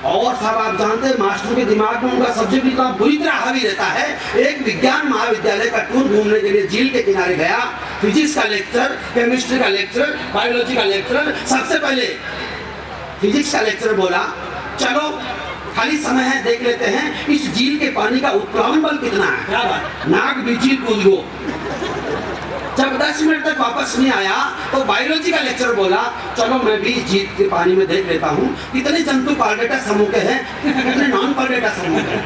और साहब आप जानते हैं मास्टर के दिमाग में उनका सब्जेक्ट इतना बुरी तरह हावी रहता है। एक विज्ञान महाविद्यालय का टूर घूमने के लिए झील के किनारे गया। फिजिक्स का लेक्चर, केमिस्ट्री का लेक्चर, बायोलॉजी का लेक्चर। सबसे पहले फिजिक्स का लेक्चर बोला चलो खाली समय है देख लेते हैं इस झील के पानी का उत्प्लावन बल कितना है। नाग भी झील कूद गो। जब 10 मिनट तक वापस नहीं आया तो बायोलॉजी का लेक्चर बोला चलो मैं भी झील के पानी में देख लेता हूँ कितने जंतु पालडेटा समूह के हैं, कितने नॉन पालडेटा समूह के हैं।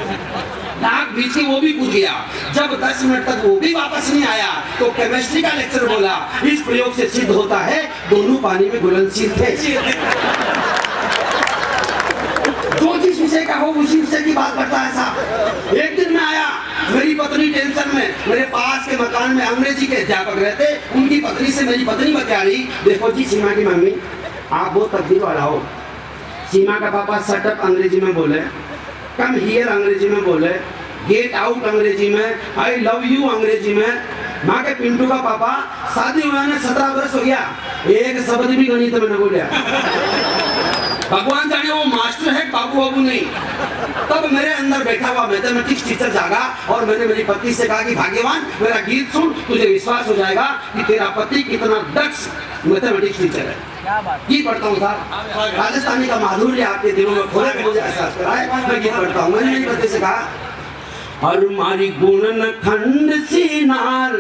नाग बीच के वो भी कूद गया। जब 10 मिनट तक वो भी वापस नहीं आया तो केमिस्ट्री का लेक्चर बोला इस प्रयोग से सिद्ध होता है दोनों पानी में घुलनशील थे। जो जिस विषय का हो उसी विषय की बात करता है साहब। एक दिन मैं आया, मेरी पत्नी टेंशन में, मेरे पास के मकान में अंग्रेजी के अध्यापक रहते, उनकी पत्नी से मेरी पत्नी बता रही देखो जी सीमा की मम्मी आप बहुत तकदीर वाला हो। सीमा का पापा शट अप अंग्रेजी में बोले, कम हियर अंग्रेजी में बोले, गेट आउट अंग्रेजी में, आई लव यू अंग्रेजी में। माँ के पिंटू का पापा शादी हुआ 17 वर्ष हो गया, एक शब्द भी गणित में न बोलिया। भगवान जाने वो मास्टर है बाबू बाबू नहीं। तब मेरे अंदर बैठा हुआ मैथमेटिक्स टीचर जागा और मैंने मेरी पत्नी से कहा कि भाग्यवान मेरा गीत सुन, तुझे विश्वास हो जाएगा कि तेरा पति कितना दक्ष मैथमेटिक्स टीचर है। गीत पढ़ता हूँ साहब, राजस्थानी का माधुर्य आपके दिलों में खोले मुझे एहसास कराए। मैं गीत पढ़ता हूँ। मैंने मेरी पत्नी से कहा और मारी गुणन खंड सीनाल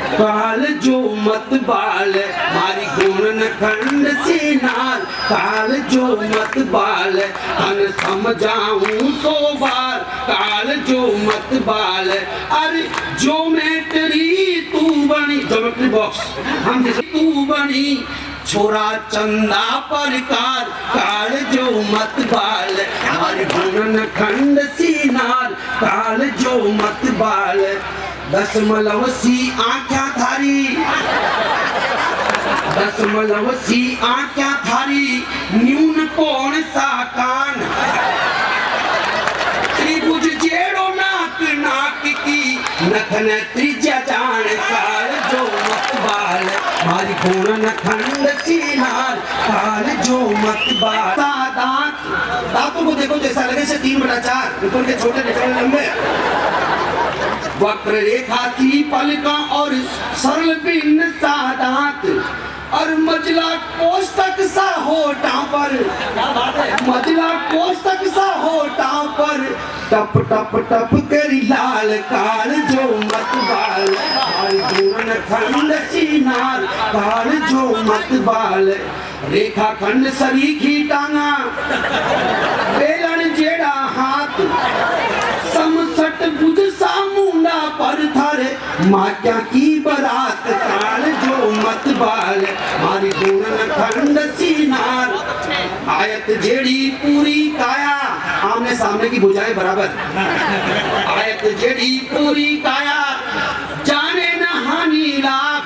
काल जो मत बाल, मारी गुणन खंड सीनाल काल जो मत बाल, तन समझाऊं 100 बार काल जो मत बाल। अरे ज्योमेट्री तू बनी, ज्योमेट्री बॉक्स हम जैसे तू बनी, छोरा चंदा परकार काल जो मत बाल, हमारे गुणन खंड सीनार काल जो मत बाल। 10 सी आँख्या थारी, 10 सी आँख्या थारी, न्यून कोण सा कान, त्रिभुज जेड़ो नाक नाक की, नखन त्रिज्या जान काल जो मत बाल, हमारी गुणन खंड सीनार काल जो मत बाल। दांतों को देखो जैसा लगे से 3/4, ऊपर के छोटे निकले लंबे, वक्र रेखा सी पलका और सरल भिन्न सा दांत, और मजला कोष्टक सा होठों पर, मजला कोष्टक सा होठों पर, टप टप टप करी लाल काल जो मत बाल, हमारी खंड सीनार काल जो मत बाल रेखा खंड सरीखी टांगा बेलन जेड़ा हाथ समसट बुझ सामुंडा पर थारे माक्या की बरात काल जो मत बाल मारी दोनन खंड सीनार आयत जेड़ी पूरी काया आमने सामने की बुझाए बराबर आयत जेड़ी पूरी काया जाने न हानि लाभ।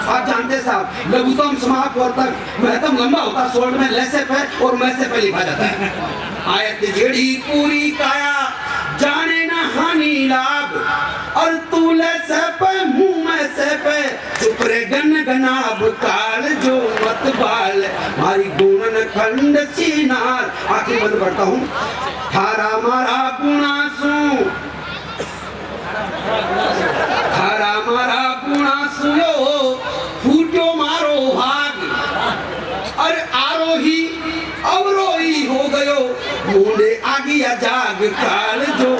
आप जानते साहब लघुतम समापवर्तक तक महतम लंबा होता शॉर्ट में लैसे पे और मैसे पे लिखा जाता है। आयत जेड़ी पूरी काया जाने न हानि लाभ और तू लैसे पे मुंह में से पे चुप रे गन गनाब काल जो मत बाल मारी गुणन खंड सीनार। आखिर बंद करता हूँ थारा मारा गुणासु थारा मारा गुणासु फूटो मारो भाग और आरोही अवरोही हो गयो मुंडे आगिया जाग काल जो